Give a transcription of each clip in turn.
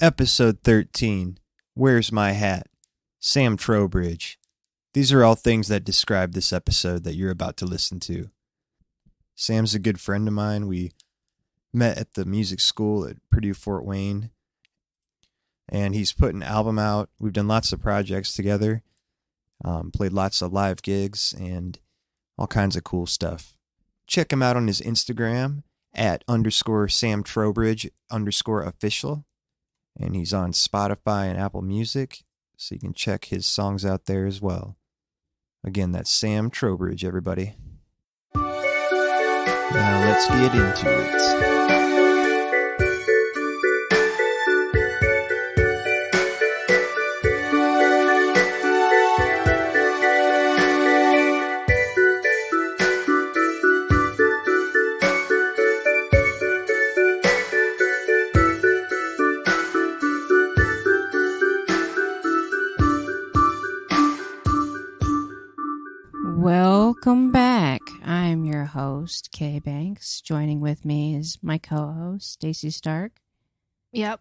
Episode 13, Where's My Hat? Sam Trowbridge. These are all things that describe this episode that you're about to listen to. Sam's a good friend of mine. We met at the music school at Purdue Fort Wayne, and he's put an album out. We've done lots of projects together, played lots of live gigs, and all kinds of cool stuff. Check him out on his Instagram at _Sam Trowbridge _official. And he's on Spotify and Apple Music, so you can check his songs out there as well. Again, that's Sam Trowbridge, everybody. Now let's get into it. Welcome back. I'm your host, Kay Banks. Joining with me is my co-host, Stacey Stark. Yep.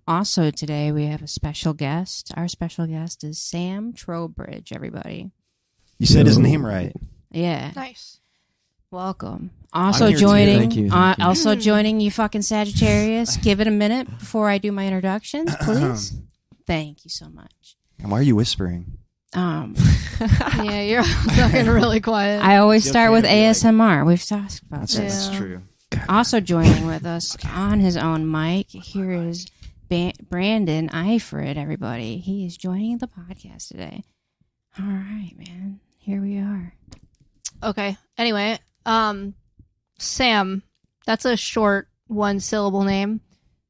Also today we have a special guest. Our special guest is Sam Trowbridge, everybody. You said his name right. Yeah. Nice. Welcome. Also joining, joining you fucking Sagittarius. Give it a minute before I do my introduction, please. Thank you so much. And why are you whispering? Yeah, you're talking really quiet. I always start with ASMR. We've talked about this. That's true. Also joining with us on his own mic, here is Branden Eifred, everybody. He is joining the podcast today. All right, man. Here we are. Okay. Anyway, Sam, that's a short one-syllable name.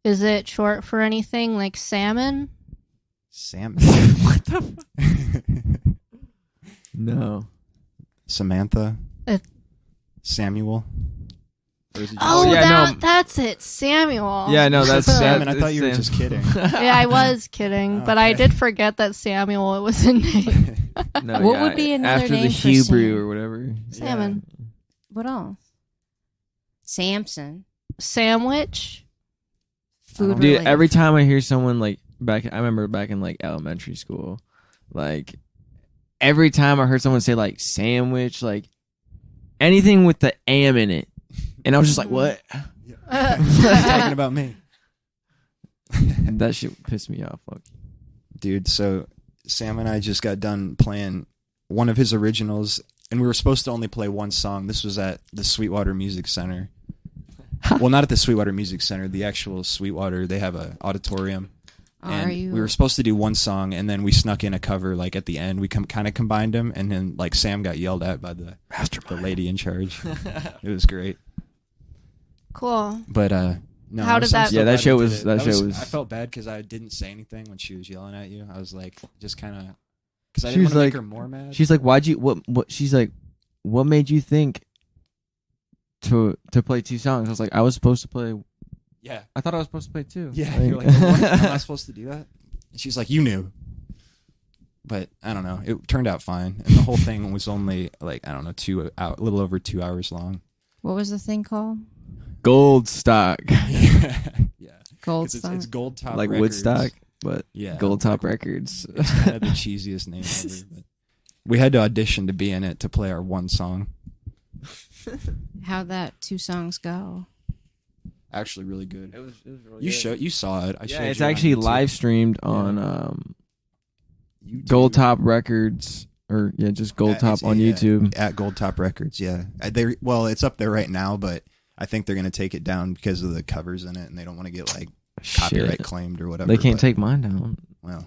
Is it short for anything like salmon? Sam. What the fuck? No. Samantha. Samuel. Oh, yeah, no. That's it. Samuel. Yeah, no, that's Salmon. I thought you were just kidding. Yeah, I was kidding, but I did forget that Samuel was a name. No, What would be another after name the for Hebrew Sam? or whatever? Salmon. What else? Samson. Sandwich. Food Dude, related. every time I hear someone I remember back in like elementary school, like every time I heard someone say like sandwich, like anything with the am in it, and I was just like, what? Talking about me. And that shit pissed me off. Like, Dude, so Sam and I just got done playing one of his originals, and we were supposed to only play one song. This was at the Sweetwater Music Center. Well, not at the Sweetwater Music Center. The actual Sweetwater, they have an auditorium. And we were supposed to do one song, and then we snuck in a cover like at the end. We kind of combined them, and then like Sam got yelled at by the lady in charge. It was great. Cool. But no. How did that? Yeah, that show was. I felt bad because I didn't say anything when she was yelling at you. I was like, just kind of, because I didn't want to make her more mad. She's like, why'd you? What? She's like, what made you think to play two songs? I was like, I was supposed to play. Yeah. I thought I was supposed to play two. Yeah. You're like, what? Am I supposed to do that? And she's like, you knew. But I don't know. It turned out fine, and the whole thing was only like, I don't know, a little over 2 hours long. What was the thing called? Gold stock. Yeah. Gold stock. It's Gold Top Like Records. Woodstock, but yeah, Gold Top Records. It's kind of the cheesiest name ever. But we had to audition to be in it to play our one song. How'd that 2 songs go? Actually, really good. It was really good. You saw it. Yeah, it's actually live streamed on YouTube. Gold Top Records, or just Gold Top on YouTube. At Gold Top Records. Yeah, it's up there right now, but I think they're gonna take it down because of the covers in it, and they don't want to get like copyright claimed or whatever. They can't take mine down. Well,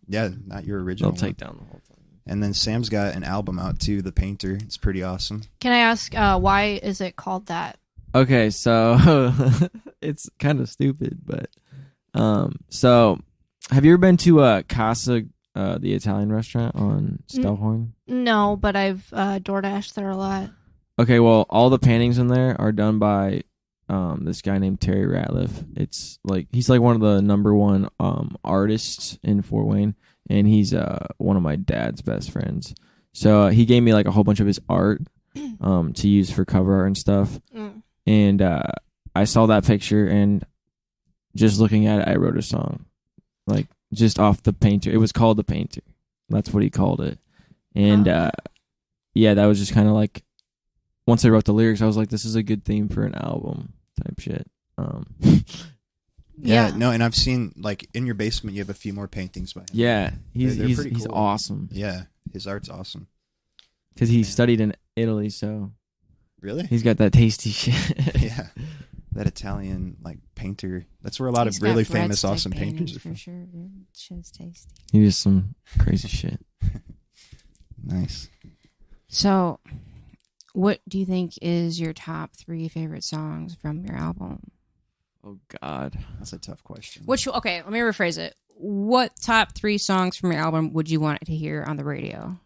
yeah, not your original. They'll take down the whole thing. And then Sam's got an album out too, The Painter. It's pretty awesome. Can I ask why is it called that? Okay, so it's kind of stupid, but so have you ever been to Casa, the Italian restaurant on Stellhorn? No, but I've DoorDashed there a lot. Okay, well, all the paintings in there are done by this guy named Terry Ratliff. It's like he's like one of the #1 artists in Fort Wayne, and he's one of my dad's best friends. So he gave me like a whole bunch of his art to use for cover art and stuff. And I saw that picture, and just looking at it, I wrote a song, like just off the Painter. It was called The Painter. That's what he called it. And yeah, that was just kind of like, once I wrote the lyrics, I was like, this is a good theme for an album type shit. Yeah, no, and I've seen, like, in your basement, you have a few more paintings by him. Yeah, he's pretty he's cool. awesome. Yeah, his art's awesome. Because he studied in Italy, so Really? he's got that tasty shit. Yeah, that Italian, like, painter. That's where a lot He's of really got famous, breadstick awesome painters paintings are from. for sure, dude. Shit's tasty. He did some crazy shit. Nice. So, what do you think is your top 3 favorite songs from your album? Oh God, That's a tough question. Okay, let me rephrase it. What top 3 songs from your album would you want to hear on the radio?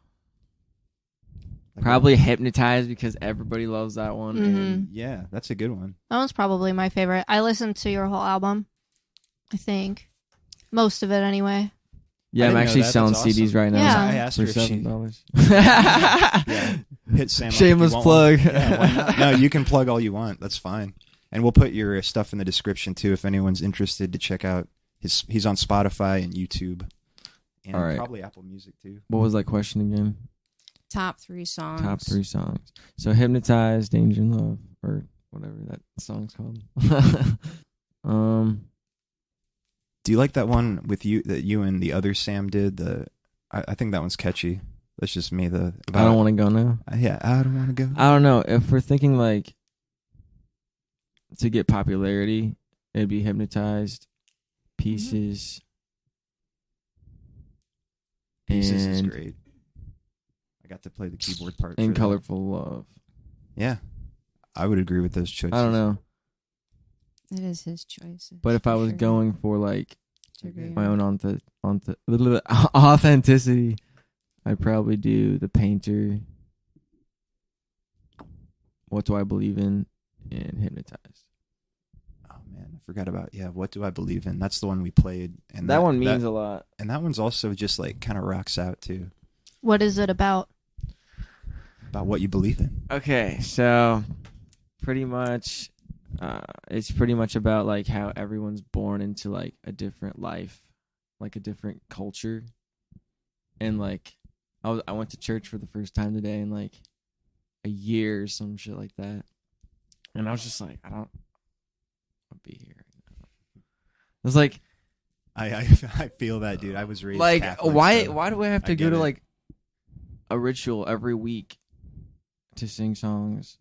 Like, probably Hypnotized, because everybody loves that one. And Yeah, that's a good one. That one's probably my favorite. I listened to your whole album, I think. Most of it, anyway. yeah, I I'm didn't know actually that. selling That's CDs awesome. right now Yeah. I asked her for if she... $7. Yeah, hit Sam up if you Shameless want plug. one. Yeah, why not? No, you can plug all you want. That's fine. And we'll put your stuff in the description, too, if anyone's interested to check out his... He's on Spotify and YouTube. And All right. probably Apple Music, too. What was that question again? Top 3 songs. Top 3 songs. So Hypnotized, Danger and Love, or whatever that song's called. Do you like that one with you that you and the other Sam did? I think that one's catchy. That's just me. I don't want to go now. Yeah, I don't want to go. I don't know. If we're thinking like to get popularity, it'd be Hypnotized, Pieces, Pieces is and great. I got to play the keyboard part. and for that. Colorful Love. Yeah, I would agree with those choices. I don't know. It is his choice. But if I for was sure. going for like To agree my on. own little bit authenticity, I'd probably do The Painter, What Do I Believe In, and Hypnotized. Oh man, I forgot about What Do I Believe In? That's the one we played, and That one means a lot. and that one's also just like kind of rocks out too What is it about? about what you believe in. Okay, so pretty much, it's pretty much about like how everyone's born into like a different life, like a different culture, and like I went to church for the first time today in like a year or some shit like that, and I was just like, I'll be here. It was like I feel that, dude. I was raised like Catholic, why so do I have I to get go to it. like a ritual every week to sing songs?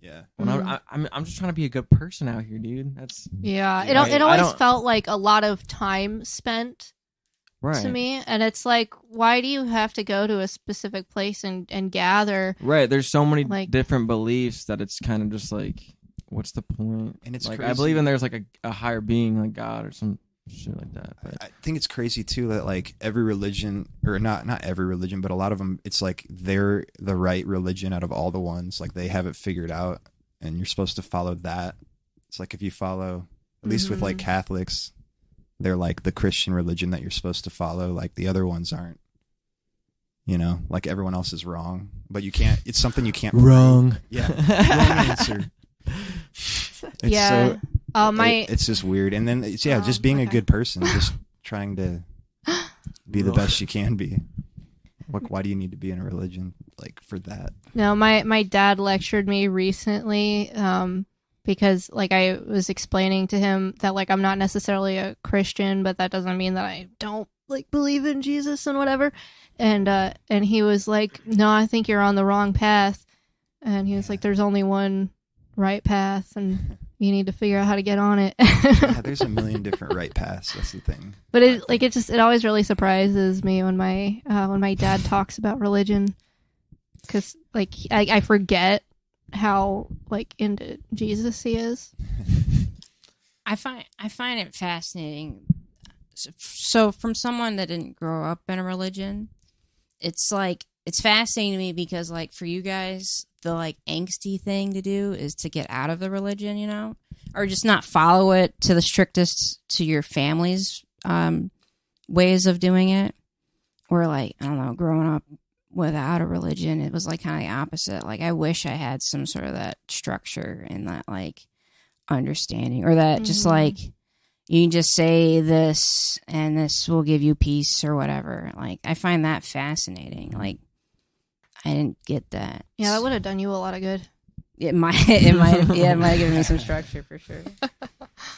Yeah, When I'm just trying to be a good person out here, dude. That's Yeah, Yeah, it I always don't- felt like a lot of time spent right. to me. And it's like, why do you have to go to a specific place and gather? Right. There's so many Like- different beliefs that it's kind of just like, what's the point? and it's like crazy. I believe in there's like a higher being, like God or some shit like that. But I think it's crazy too that like every religion, or not every religion, but a lot of them, it's like they're the right religion out of all the ones. Like they have it figured out, and you're supposed to follow that. It's like if you follow, at least with like Catholics, they're like the Christian religion that you're supposed to follow. Like the other ones aren't. You know, like everyone else is wrong, but you can't. It's something you can't. wrong. Yeah, wrong answer. It's Yeah. so, it's just weird, and then it's just being a okay. good person, just trying to be the best you can be. Why do you need to be in a religion like for that? No, my dad lectured me recently because like I was explaining to him that like I'm not necessarily a Christian, but that doesn't mean that I don't like believe in Jesus and whatever. And he was like, "No, I think you're on the wrong path." And he was like, "There's only one right path, and you need to figure out how to get on it." Yeah, there's a million different right paths. That's the thing. But it always really surprises me when my dad talks about religion, because like I forget how like into Jesus he is. I find it fascinating. So from someone that didn't grow up in a religion, it's like it's fascinating to me because like for you guys, the like angsty thing to do is to get out of the religion, you know, or just not follow it to the strictest to your family's ways of doing it, or like I don't know, growing up without a religion, it was like kind of the opposite. Like I wish I had some sort of that structure and that like understanding, or that just like, you can just say this and this will give you peace or whatever. Like, I find that fascinating. Like, I didn't get that. Yeah, that would have done you a lot of good. It might have given me some structure for sure.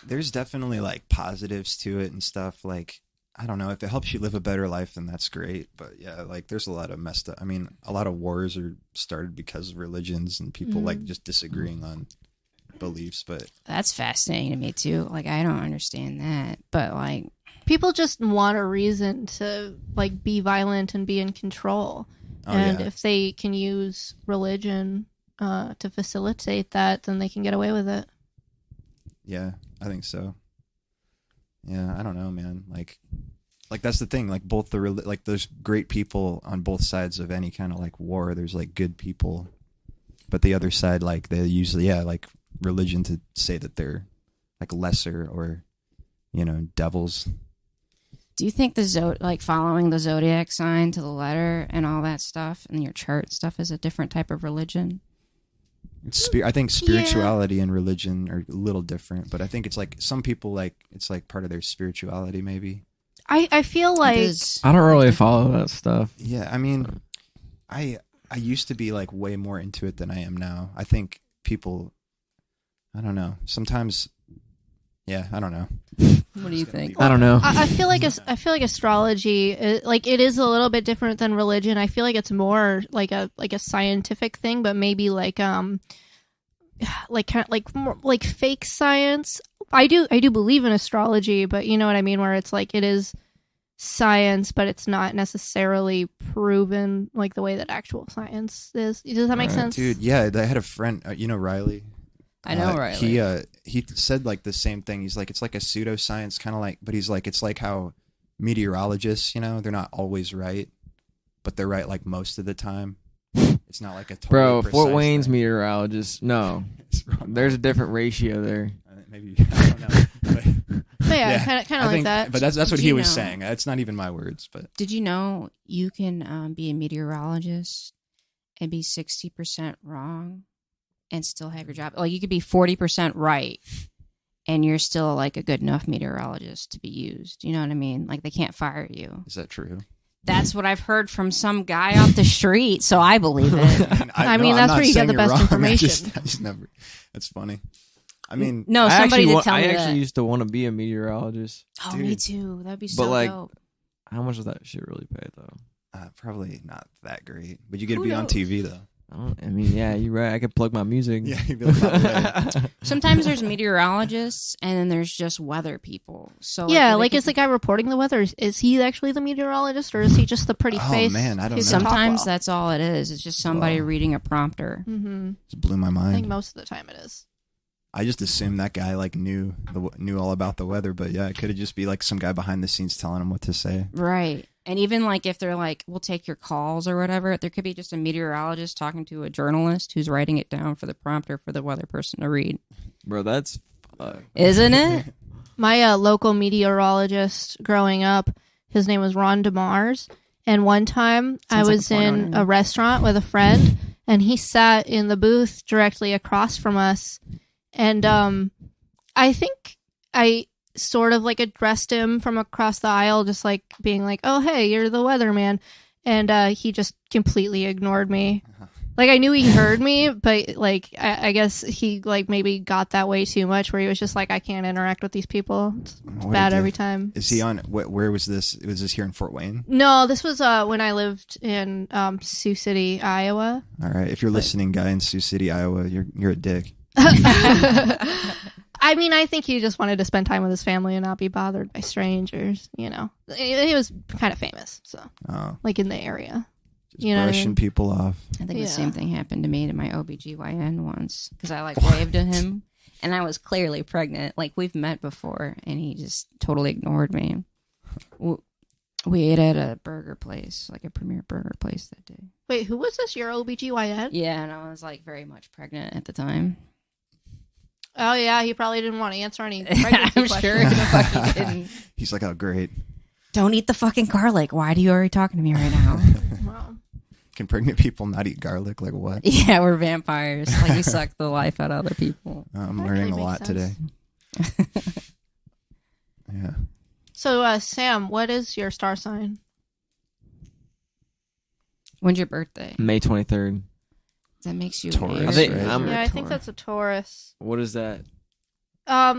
There's definitely like positives to it and stuff. Like, I don't know, if it helps you live a better life, then that's great. But yeah, like there's a lot of messed up. I mean, a lot of wars are started because of religions and people like just disagreeing on beliefs. But that's fascinating to me too. Like, I don't understand that, but like people just want a reason to like be violent and be in control. And if they can use religion to facilitate that, then they can get away with it. Yeah, I think so. Yeah, I don't know, man. Like that's the thing. Like both like there's great people on both sides of any kind of like war. There's like good people, but the other side, like they usually like religion to say that they're like lesser or devils. Do you think like following the zodiac sign to the letter and all that stuff and your chart stuff is a different type of religion? I think spirituality and religion are a little different, but I think it's like some people like it's like part of their spirituality maybe. I feel like I don't really follow that stuff. Yeah, I mean, I used to be like way more into it than I am now. I think people, I don't know, sometimes. Yeah, I don't know. What do you think? I don't know. I feel like astrology, like it is a little bit different than religion. I feel like it's more like a scientific thing, but maybe like like kind of like more like fake science. I do believe in astrology, but you know what I mean, where it's like it is science, but it's not necessarily proven like the way that actual science is. Does that make sense, dude? Yeah, I had a friend, Riley. I know, Riley. He said like the same thing. He's like, it's like a pseudoscience kind of like, but he's like, it's like how meteorologists, they're not always right, but they're right like most of the time. It's not like a totally precise Fort Wayne's thing. Meteorologist. No, there's a different ratio there. Maybe I don't know. But yeah, kind of like that. But that's what he was saying. That's not even my words. But did you know you can be a meteorologist and be 60% wrong and still have your job? Like you could be 40% right and you're still like a good enough meteorologist to be used. You know what I mean? Like they can't fire you. Is that true? That's what I've heard from some guy off the street, so I believe it. I mean, that's where you get the best information. I just never. That's funny. I mean, no, somebody did tell me that. I actually used to want to be a meteorologist. Oh, dude. Me too. That'd be so but like, dope. how much does that shit really pay though? Probably not that great, but you get to be on TV though. I mean, yeah, you're right. I could plug my music. Yeah, you'd be like, sometimes there's meteorologists, and then there's just weather people. So yeah, like is the guy reporting the weather? Is he actually the meteorologist, or is he just the pretty face? Oh man, I don't know. Sometimes that's all it is. It's just somebody reading a prompter. Mm-hmm. Just blew my mind. I think most of the time it is. I just assumed that guy like knew all about the weather, but yeah, it could have just be like some guy behind the scenes telling him what to say. Right. And even like if they're like, we'll take your calls or whatever, there could be just a meteorologist talking to a journalist who's writing it down for the prompter for the weather person to read. Bro, that's isn't it? My local meteorologist growing up, his name was Ron DeMars, and one time I was in a restaurant with a friend, and he sat in the booth directly across from us. And I think I sort of like addressed him from across the aisle, just like being like, oh, hey, you're the weatherman. And he just completely ignored me. Like I knew he heard me, but like I guess he like maybe got that way too much where he was just like, I can't interact with these people. It's bad every time. Is he on? Where was this? Was this here in Fort Wayne? No, this was when I lived in Sioux City, Iowa. All right. If you're listening, guy in Sioux City, Iowa, you're a dick. I mean, I think he just wanted to spend time with his family and not be bothered by strangers. You know, he was kind of famous, so like in the area. Just brushing people off. I think the same thing happened to me to my OBGYN once because I like waved at him and I was clearly pregnant. Like we've met before and he just totally ignored me. We ate at a burger place, like a premier burger place that day. Wait, who was this? Your OBGYN? Yeah, and I was like very much pregnant at the time. Oh yeah, he probably didn't want to answer any pregnancy I'm sure he didn't. He's like, oh great. Don't eat the fucking garlic. Why are you already talking to me right now? Wow. Can pregnant people not eat garlic? Like what? Yeah, we're vampires. Like we suck the life out of other people. I'm learning a lot today. Yeah. So, Sam, what is your star sign? When's your birthday? May 23rd. That makes you Taurus, Aries, I think right? I'm- You're a I think Taurus. that's a Taurus. What is that?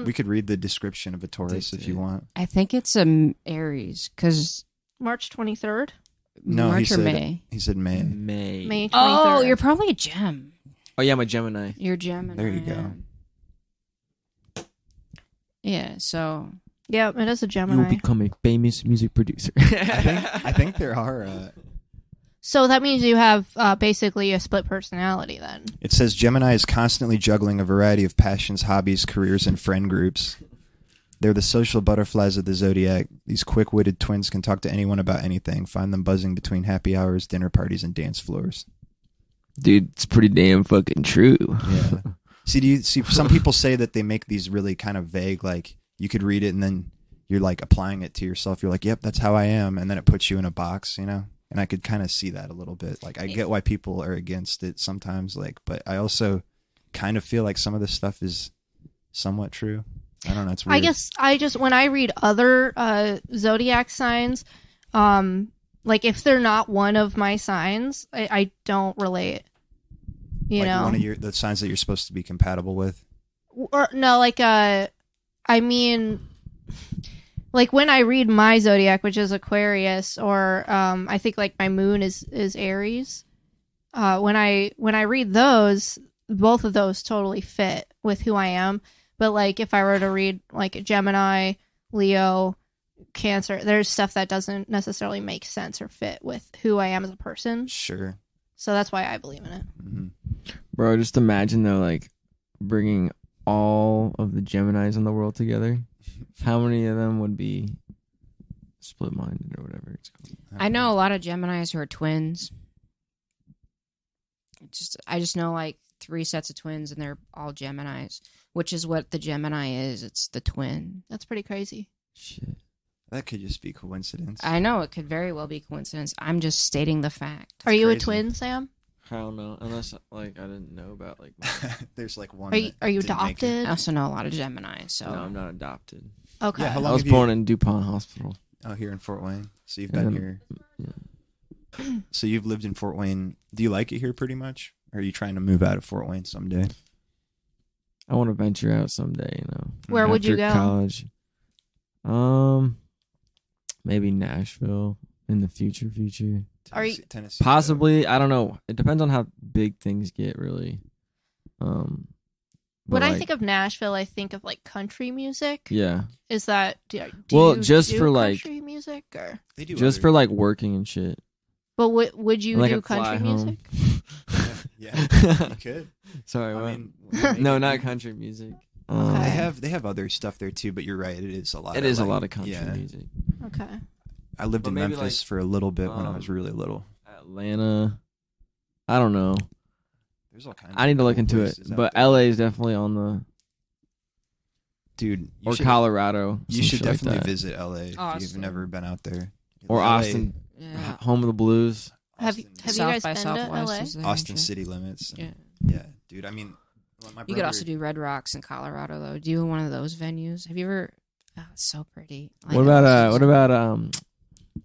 We could read the description of a Taurus if you want. I think it's a Aries because March 23rd. No, March he or said May. He said May. May 23rd. Oh, you're probably a gem. Oh yeah, I'm a Gemini. You're Gemini. There you go. Yeah. So Yeah, it is a You Gemini. will become a famous music producer. I think there are. So that means you have basically a split personality then. It says Gemini is constantly juggling a variety of passions, hobbies, careers, and friend groups. They're the social butterflies of the zodiac. These quick-witted twins can talk to anyone about anything. Find them buzzing between happy hours, dinner parties, and dance floors. Dude, it's pretty damn fucking true. Yeah. See, some people say that they make these really kind of vague, like you could read it and then you're like applying it to yourself. You're like, yep, that's how I am. And then it puts you in a box, you know? And I could kind of see that a little bit. Like, I get why people are against it sometimes, like, but I also kind of feel like some of this stuff is somewhat true. I don't know. It's weird. I guess when I read other zodiac signs, like if they're not one of my signs, I don't relate. You like know, one of the signs that you're supposed to be compatible with. or no, like I mean, like when I read my zodiac, which is Aquarius, or I think like my moon is Aries. When I read those, both of those totally fit with who I am. But like if I were to read like Gemini, Leo, Cancer, there's stuff that doesn't necessarily make sense or fit with who I am as a person. Sure. So that's why I believe in it. Mm-hmm. Bro, just imagine though, like bringing all of the Geminis in the world together. How many of them would be split-minded or whatever it's called? I know a lot of Geminis who are twins. I just know like 3 sets of twins, and they're all Geminis, which is what the Gemini is. It's the twin. That's pretty crazy. Shit. That could just be coincidence. I know it could very well be coincidence. I'm just stating the fact. Are you a crazy. twin, Sam? I don't know, unless like I didn't know about like. There's like one. Are you that didn't make it. adopted? I also know a lot of Gemini, so No, I'm not adopted. Okay. Yeah, how I long was have you- born in DuPont Hospital. Oh, here in Fort Wayne. So you've And been then- here. So you've lived in Fort Wayne. Do you like it here pretty much? Or are you trying to move out of Fort Wayne someday? I want to venture out someday, you know. Where would you After go? college. Maybe Nashville in the future. Are you- Tennessee? Possibly, I don't know. It depends on how big things get, really. When I think of Nashville, I think of like country music. yeah, Is that do Well, you just do for, like- country music or? They do just other- for like working and shit. But would you Like do a fly country home. music? Yeah, you could. Sorry, I what? mean, No, not country music. Okay. They have other stuff there too, but you're right. It is a lot. It of, is a like, lot of country yeah. music. Okay. I lived But in maybe, Memphis like, for a little bit when I was really little. Atlanta. I don't know. There's all kinds. I need of to look cool into it, places out but there. LA is definitely on the Dude, or Colorado. You some should shit like definitely that. visit LA if you've Awesome. never been out there. Or LA, Austin, yeah. home of the blues. Have you Austin, guys South by been to Southwest LA? is there and Austin shit. city limits. Yeah. Yeah, dude. I mean, my brother, You could also do Red Rocks in Colorado, though. Do one of those venues. Have you ever? Oh, it's so pretty. Like, What about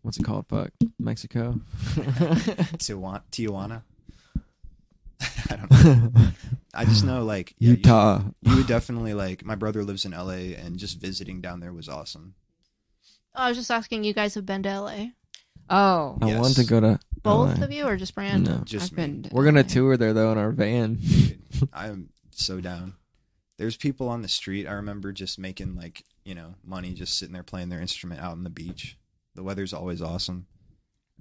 what's it called? Fuck, Mexico. Tijuana. I don't know. I just know, like, yeah, Utah. You would definitely like. My brother lives in LA, and just visiting down there was awesome. Oh, I was just asking. You guys have been to LA? Oh, I Yes. want to go to Both LA. of you, or just Branden? No. Just I've me. been. We're gonna LA. tour there though in our van. Dude, I'm so down. There's people on the street. I remember just making like money, just sitting there playing their instrument out on the beach. The weather's always awesome,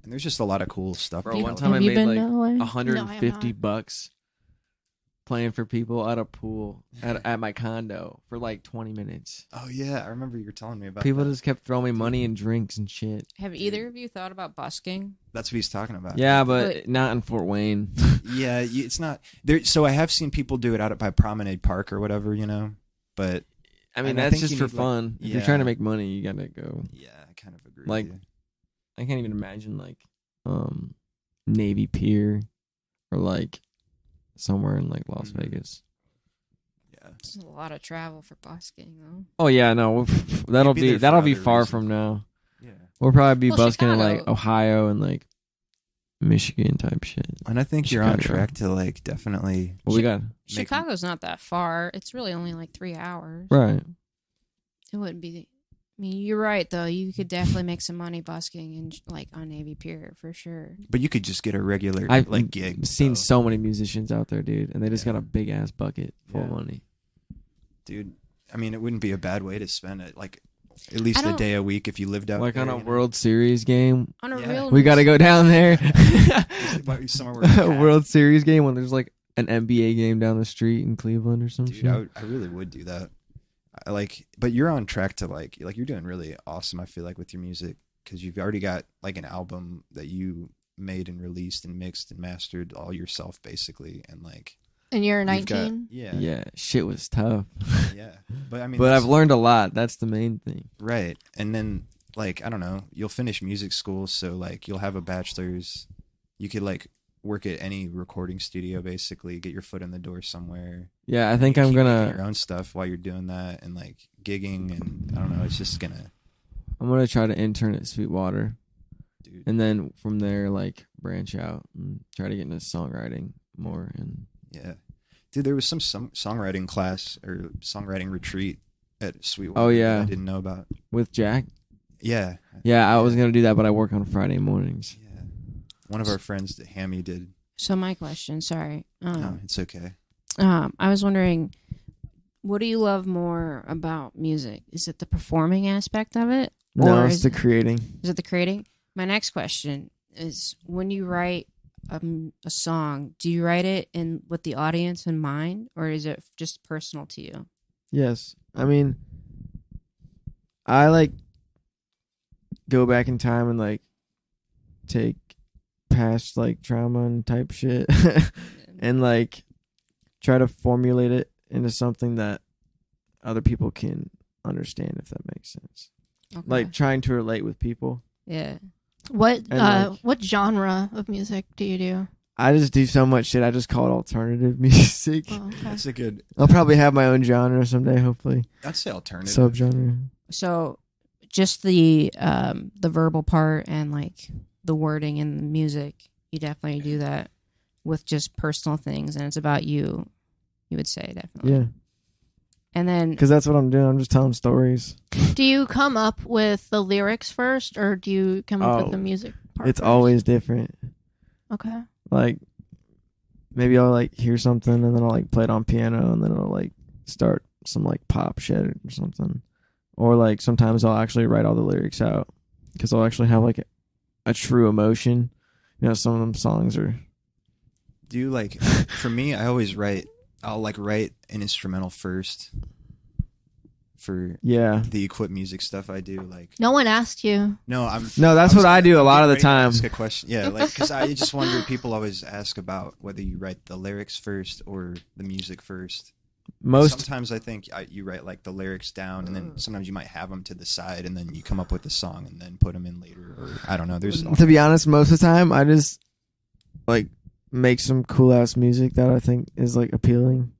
and there's just a lot of cool stuff. Bro, to one go time to. I Have you made been like to LA? No, I have $150 playing for people at a pool at my condo for like 20 minutes. Oh yeah, I remember you were telling me about. People that. just kept throwing me money and drinks and shit. Have either of you thought about busking? That's what he's talking about. Yeah, but not in Fort Wayne. Yeah, it's not there. So I have seen people do it out by Promenade Park or whatever, But I mean, And I that's think just you for need, like- fun. If you're yeah. trying to make money, you gotta go. yeah, I kind of agree. Like- with you. I can't even imagine like Navy Pier or like somewhere in like Las Mhm. Vegas. Yeah, It's a lot of travel for busking, though. Oh yeah, no, that'll be there be for far other from now. Yeah. We'll probably be Well, busking in Chicago. like Ohio and like Michigan type shit. And I think you're on Chicago. track to like definitely. What we got? Chicago's not that far. It's really only like 3 hours. Right. It wouldn't be. I mean, you're right though. You could definitely make some money busking and like on Navy Pier for sure. But you could just get a regular I've like gig. seen so. so many musicians out there, dude, and they just Yeah. got a big ass bucket full of Yeah. money. Dude, I mean, it wouldn't be a bad way to spend it. Like at least I a don't- day a week if you lived out Like there, on a you know? World Series game, On a Yeah. real, we got to go down there. Somewhere where A World Series game when there's like an NBA game down the street in Cleveland or some Dude, shit. I really would do that. I like, but you're on track to like you're doing really awesome. I feel like with your music because you've already got like an album that you made and released and mixed and mastered all yourself basically, and like And you're you've got- 19? Yeah, shit was tough. yeah. But I mean, But that's- I've learned a lot. That's the main thing. right, and then like I don't know, you'll finish music school, so like you'll have a bachelor's. You could like work at any recording studio, basically, get your foot in the door somewhere. Yeah, I think You I'm keep making your gonna own stuff while you're doing that and like gigging, and I don't know, it's just gonna, try to intern at Sweetwater, dude. and then from there like branch out and try to get into songwriting more. And Yeah, dude, there was some songwriting class or songwriting retreat at Sweetwater. Oh, that yeah. I didn't know about. with Jack, Yeah, I was gonna do that, but I work on Friday mornings. yeah. One of our friends, Hammy, did. So my question, sorry. No, it's okay. I was wondering, what do you love more about music? Is it the performing aspect of it? No, Or it's is the creating. Is it the creating? My next question is, when you write a song, do you write it with the audience in mind, or is it just personal to you? Yes, I mean, I like go back in time and like take past like trauma and type shit and like try to formulate it into something that other people can understand, if that makes sense. Okay. Like trying to relate with people. Yeah. What like- what genre of music do you do? I just do so much shit. I just call it alternative music. Oh, okay. That's a good. I'll probably have my own genre someday, hopefully. I'd say alternative. Subgenre. So just the verbal part and like the wording in the music, you definitely do that with just personal things, and it's about you. You would say definitely. Yeah, And then because that's what I'm doing. I'm just telling stories. Do you come up with the lyrics first, or do you come up with the music part It's first? always different. Okay. Like maybe I'll like hear something and then I'll like play it on piano and then it'll like start some like pop shit or something. Or like sometimes I'll actually write all the lyrics out because I'll actually have like a true emotion. You know, some of them songs are. Do you like? For me, I always write. I'll like write an instrumental first. For Yeah. the equip music stuff I do, like No one asked you. no, I'm No, that's I was what I gonna- do a lot I'm of the getting ready time. to Ask a question, yeah, like because I just wonder. People always ask about whether you write the lyrics first or the music first. Sometimes I think you write like the lyrics down, and then sometimes you might have them to the side, and then you come up with the song and then put them in later. Or I don't know. There's To be honest, most of the time I just like make some cool ass music that I think is like appealing,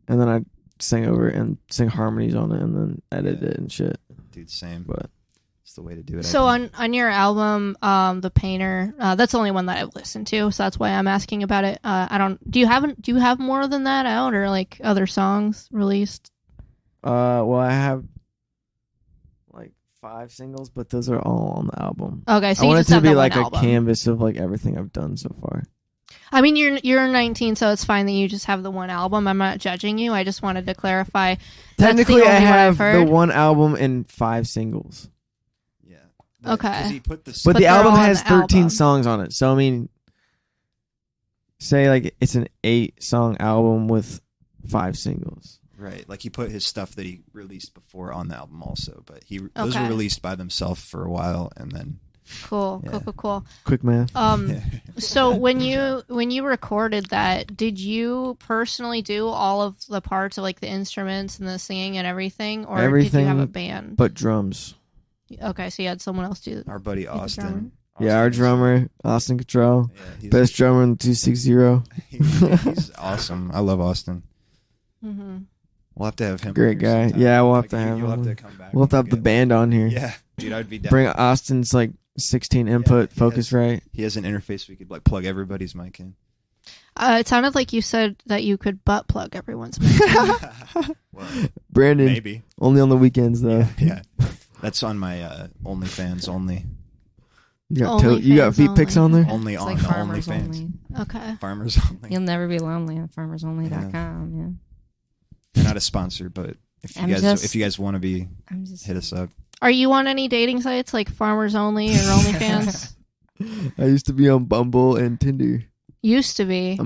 and then I sing over it and sing harmonies on it, and then edit Yeah. it and shit. dude, same. But It's the way to do it. So I think. on your album, The Painter, that's the only one that I've listened to, so that's why I'm asking about it. Do you have more than that out, or like other songs released? well, I have like 5 singles, but those are all on the album. Okay, so I you want it just to have be that like one a album. canvas of like everything I've done so far. I mean, you're 19, so it's fine that you just have the one album. I'm not judging you. I just wanted to clarify. Technically, That's the I only one have I've heard. the one album and 5 singles. yeah. Okay. 'Cause he put the But But the they're album all on has the 13 album. songs on it. So, I mean, say like it's an 8-song album with 5 singles. right, like he put his stuff that he released before on the album also, but those were Okay. released by themselves for a while, and then Cool. Yeah. Cool. Quick math. So when you recorded that, did you personally do all of the parts of like the instruments and the singing and everything, or did you have a Everything band? But drums. Okay, so you had someone else do. our buddy drummer? Austin. Yeah, our Austin's- drummer, Austin Cottrell. Yeah, he's, Best drummer in the 260. he's awesome. I love Austin. Mm-hmm. We'll have to have him. Great here guy. sometime. Yeah, we'll have Like, to have You'll have him. to come back. We'll have to have the band on here. Yeah, dude, I'd be down. Bring Austin's like 16 input, he Focusrite. He has an interface we could like plug everybody's mic in. It sounded like you said that you could butt plug everyone's mic. Well, Branden, maybe. only on the weekends though. Yeah. That's on my OnlyFans only. You got OnlyFans you got feet pics on there. Only It's on like the farmers OnlyFans. only. Okay. Farmers only. You'll never be lonely on farmersonly.com. Yeah. They're not a sponsor, but if you guys want to be, hit us up. Are you on any dating sites like Farmers Only or OnlyFans? I used to be on Bumble and Tinder. Used to be.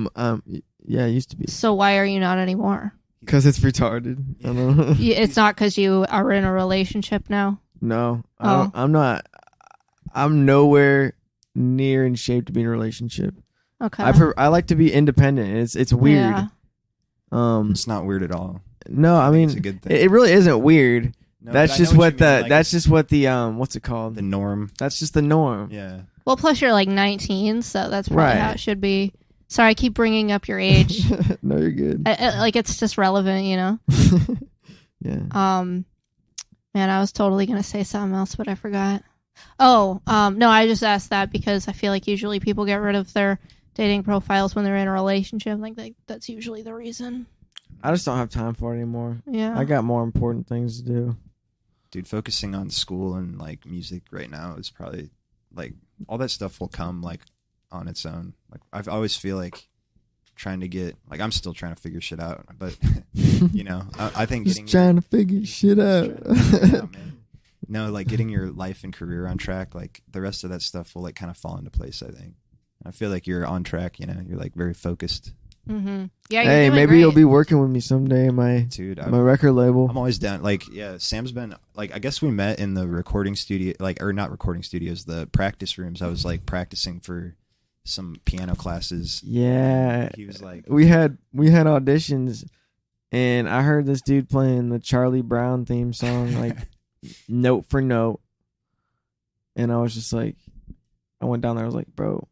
Yeah, I used to be. So why are you not anymore? Because it's retarded. I don't know. It's not because you are in a relationship now? No, Oh. I'm not. I'm nowhere near in shape to be in a relationship. Okay. I like to be independent. It's weird. Yeah. It's not weird at all. No, I mean it's a good thing. it really isn't weird. No, That's but I just know what you mean, the like, that's just what the what's it called? the norm. That's just the norm. Yeah. Well, plus you're like 19, so that's probably Right. how it should be. Sorry, I keep bringing up your age. No, you're good. Like it's just relevant, you know? Yeah. Man, I was totally going to say something else, but I forgot. Oh, no, I just asked that because I feel like usually people get rid of their dating profiles when they're in a relationship. Like that's usually the reason. I just don't have time for it anymore. Yeah. I got more important things to do. Dude, focusing on school and like music right now is probably like all that stuff will come like on its own. Like I always feel like trying to get like I'm still trying to figure shit out, but you know, I think Just trying to figure shit out. man. No, like getting your life and career on track, like the rest of that stuff will like kind of fall into place, I think. I feel like you're on track, you know, you're like very focused. Mm-hmm. Yeah. You're Hey, doing maybe great. you'll be working with me someday in my Dude, my record label. I'm always down. Like, yeah, Sam's been like, I guess we met in the recording studio, like, or not recording studios, the practice rooms. I was like practicing for some piano classes. Yeah. He was like, We had auditions, and I heard this dude playing the Charlie Brown theme song like note for note, and I was just like, I went down there. I was like, bro,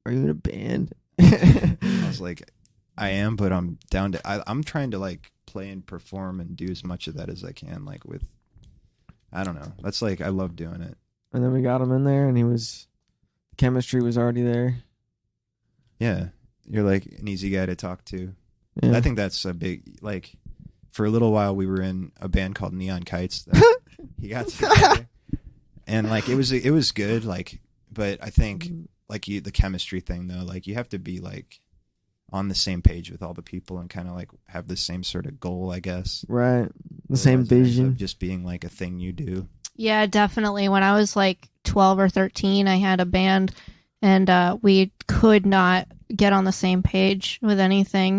are you in a band? I was like, I am, but I'm down to. I'm trying to like play and perform and do as much of that as I can. Like with, I don't know. That's like I love doing it. And then we got him in there, and chemistry was already there. Yeah, you're like an easy guy to talk to. Yeah. I think that's a big like. For a little while, we were in a band called Neon Kites. He got together, and like it was good. Like, but I think like the chemistry thing though, like you have to be like on the same page with all the people and kind of like have the same sort of goal, I guess. Right. The same Otherwise it ends vision. up just being like a thing you do. Yeah, definitely. When I was like 12 or 13, I had a band, and we could not get on the same page with anything.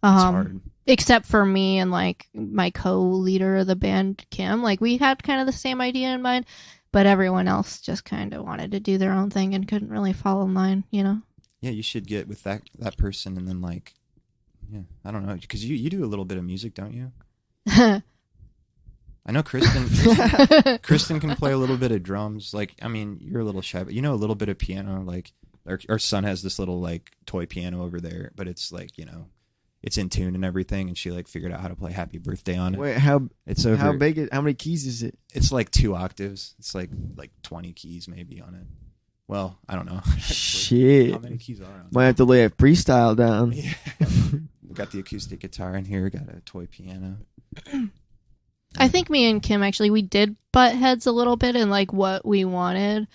It's hard. Except for me and like my co-leader of the band, Kim. Like we had kind of the same idea in mind, but everyone else just kind of wanted to do their own thing and couldn't really follow mine, you know? Yeah, you should get with that person and then like, yeah, I don't know, because you do a little bit of music, don't you? I know Kristen can play a little bit of drums. Like, I mean, you're a little shy, but you know a little bit of piano. Like, our son has this little like toy piano over there, but it's like, you know, it's in tune and everything, and she like figured out how to play Happy Birthday on it. Wait, How many keys is it? It's like 2 octaves. It's like 20 keys maybe on it. Well, I don't know. Shit. How many keys are on it? Might have to lay a freestyle down. Yeah. We got the acoustic guitar in here. We got a toy piano. I think me and Kim actually, we did butt heads a little bit in like what we wanted,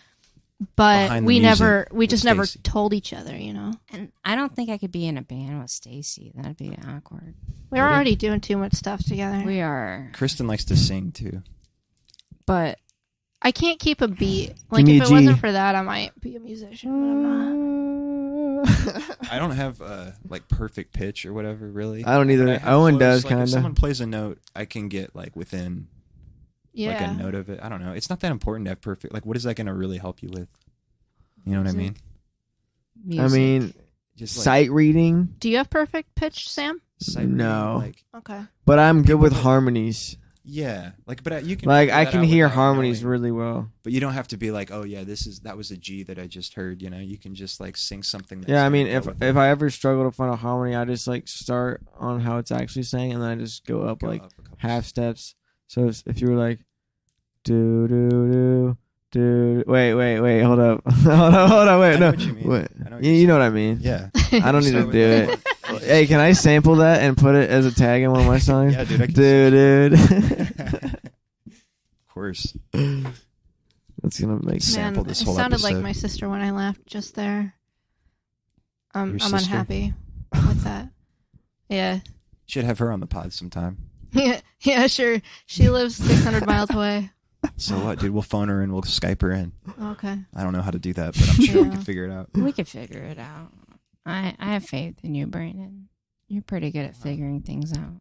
but Behind the we music just with never Stacey. told each other, you know? And I don't think I could be in a band with Stacey. That'd be awkward. We're already doing too much stuff together. We are. Kristen likes to sing too. But I can't keep a beat. Like, me if a it G. wasn't for that, I might be a musician, but I'm not. I don't have like perfect pitch or whatever really. I don't either. But I have Owen close, does like, kind If someone of. plays a note, I can get like within Yeah. like a note of it. I don't know. It's not that important to have perfect. Like, what is that going to really help you with? You know what I mean? music. I mean, Just like sight reading, Do you have perfect pitch, Sam? sight No. reading, like Okay. but I'm good with harmonies. Yeah, like, but you can Like figure I that can out hear without harmonies knowing. really well. But you don't have to be like, oh yeah, that was a G that I just heard. You know, you can just like sing something. That's Yeah, I gonna mean, go if with if it. I ever struggle to find a harmony, I just like start on how it's actually sang, and then I just go up Go like up a couple half steps. So if you were like, do do do do, wait, hold up, hold up, wait, I know no, what you mean. wait, I know what you, you're you know saying. what I mean? Yeah, I don't need Start to with do the- it. Hey, can I sample that and put it as a tag in one of my songs? Yeah, dude, I can dude. Of course. That's gonna make sense. Sample Man, this it whole sounded like episode. my sister when I laughed just there. I'm Your sister? unhappy with that. Yeah. Should have her on the pod sometime. Yeah, sure. She lives 600 miles away. So what, dude? We'll phone her and we'll Skype her in. Okay. I don't know how to do that, but I'm sure we Yeah. can figure it out. We could figure it out. I have faith in you, Branden. You're pretty good at figuring things out.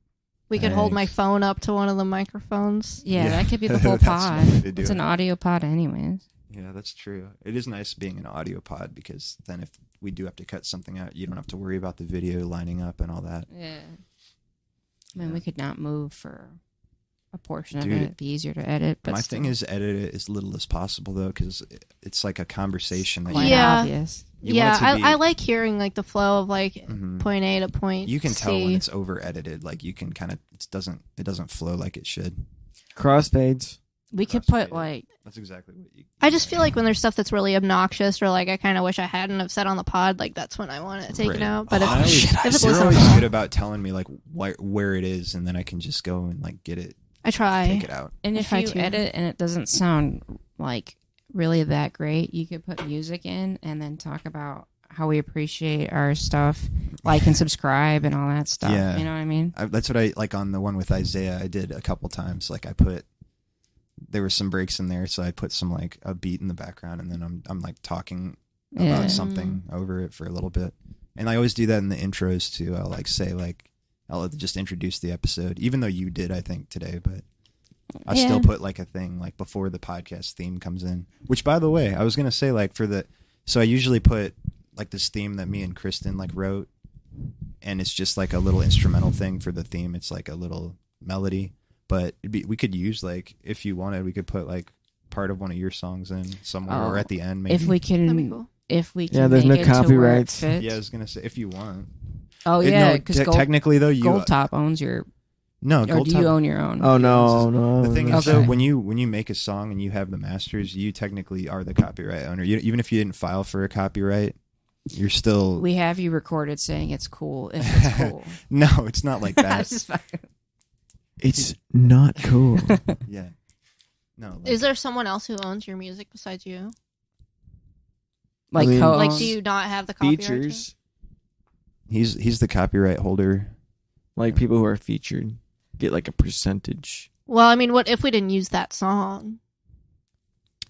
We could hold my Thanks. phone up to one of the microphones. Yeah, Yeah. that could be the whole That's pod. one way to do It's an it. audio pod, anyways. Yeah, that's true. It is nice being an audio pod because then if we do have to cut something out, you don't have to worry about the video lining up and all that. Yeah. I mean, Yeah. we could not move for a portion of Dude, it. It'd be easier to edit. But My still, thing is edit it as little as possible though, because it's like a conversation that quite you Yeah. obvious. You Yeah, want it to be- I like hearing like the flow of like Mhm. point A to point You can C. tell when it's over edited. Like you can kind of it doesn't flow like it should. Crossfades. We could Crossfade. put like That's exactly what you. I just feel like when there's stuff that's really obnoxious or like I kind of wish I hadn't have said on the pod, like that's when I want it taken Right. out. But I always- if it's You're listened always to, good about telling me like where it is, and then I can just go and like get it, I try. take it out. And I if try you to. edit and it doesn't sound like really that great, you could put music in and then talk about how we appreciate our stuff, like and subscribe and all that stuff. Yeah. You know what I mean? That's what I like on the one with Isaiah. I did a couple times. Like there were some breaks in there, so I put some like a beat in the background, and then I'm like talking about Yeah. something over it for a little bit. And I always do that in the intros too. I'll like say like I'll just introduce the episode, even though you did I think today, but I Yeah. still put like a thing like before the podcast theme comes in. Which by the way, I was gonna say like so I usually put like this theme that me and Kristen like wrote, and it's just like a little instrumental thing for the theme. It's like a little melody, but we could use like if you wanted, we could put like part of one of your songs in somewhere or Oh, at the end maybe. If we That'd be can, cool. if we can, Yeah, there's make no it to where it copyrights. fits. Yeah, I was gonna say if you want. Oh It- yeah, no, because technically though, you Gold Top owns your. no Or Gold do Top. you own your own? Oh no. The thing is, Okay. though, when you make a song and you have the masters, you technically are the copyright owner. Even if you didn't file for a copyright, you're still. We have you recorded saying it's cool. If it's cool. No, it's not like that. Just fucking- It's not cool. Yeah. No. Like, Is there someone else who owns your music besides you? like I mean- co-owns. Like, do you not have the copyright? Features, he's the copyright holder. like people who are featured, get like a percentage. Well, I mean, what if we didn't use that song?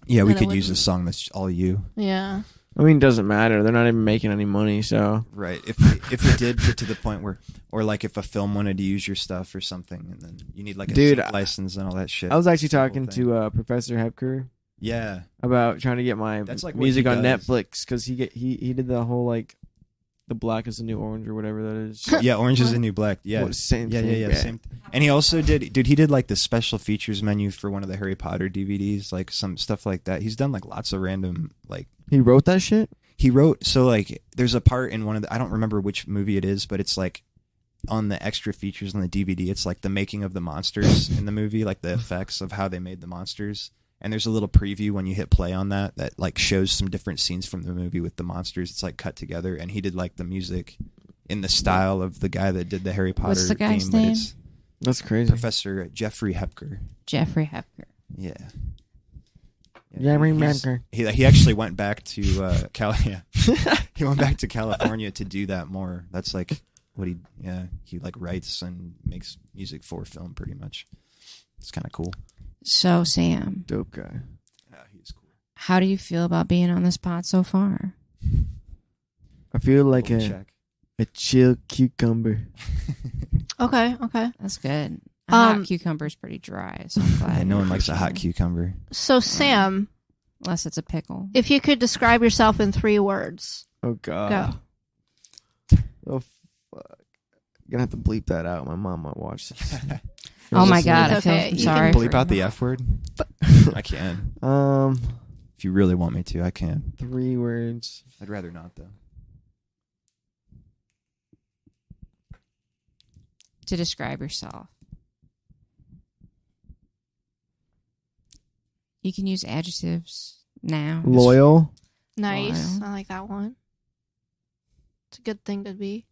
Yeah, we Then it could use a wouldn't- song that's all you. Yeah. I mean, it doesn't matter. They're not even making any money, so Right. If it did get to the point where, or like if a film wanted to use your stuff or something, and then you need like a Dude, sync license and all that shit. I was actually It's the whole talking thing. to Professor Hepker Yeah. about trying to get my That's like what music he on does. Netflix because he did the whole like the black is the new orange or whatever that is. Yeah. Orange is the new black. Yeah. What, same Yeah, thing. yeah. Same. And he also did he did like the special features menu for one of the Harry Potter DVDs, like some stuff like that. He's done like lots of random like He wrote that shit. he wrote so like there's a part in one of the I don't remember which movie it is, but it's like on the extra features on the DVD, it's like the making of the monsters in the movie, like the effects of how they made the monsters. And there's a little preview when you hit play on that like shows some different scenes from the movie with the monsters. It's like cut together, and he did like the music in the style of the guy that did the Harry Potter What's the guy's theme, but name? it's That's crazy. Professor Jeffrey Hepker. Jeffrey Hepker. Yeah. Yeah, bring he's- back. He actually went back to he went back to California to do that more. That's like what he like writes and makes music for film pretty much. It's kind of cool. So Sam, Dope guy. Yeah, he's cool. how do you feel about being on this pod so far? I feel like Cool a check. chill cucumber. Okay. That's good. A hot Um, cucumber's pretty dry, so I'm glad. Yeah, no you one likes a hot appreciate it. cucumber. So, Sam, Unless it's a pickle. if you could describe yourself in 3 words, Oh god. Oh fuck. Gonna have to bleep that out. My mom might watch this. Oh my Listen. god, I It's feel okay. I'm You sorry. can Bleep for out the him. F word. I can. Um, If you really want me to, I can. 3 words. I'd rather not though. To describe yourself. You can use adjectives now. Loyal. Nice. Wow. I like that one. It's a good thing to be.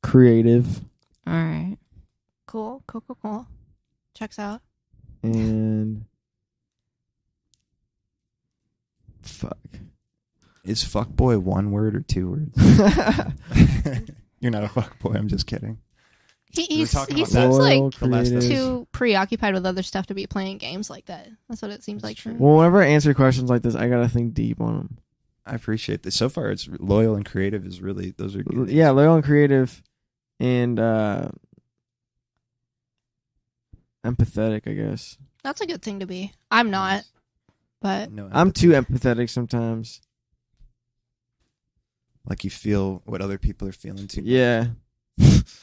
Creative All right. Cool. Checks out. and fuck. Is fuckboy one word or 2 words? You're not a fuckboy. I'm just kidding. He talking seems about that. like Loyal, the last creative. too preoccupied with other stuff to be playing games like that. That's what it seems That's like. true. To me. Well, whenever I answer questions like this, I gotta think deep on them. I appreciate this. So far, it's loyal and creative is really, those are good. Yeah, loyal and creative, and empathetic, I guess. That's a good thing to be. I'm not, but No, I'm empathy. too empathetic sometimes. Like you feel what other people are feeling too. Yeah.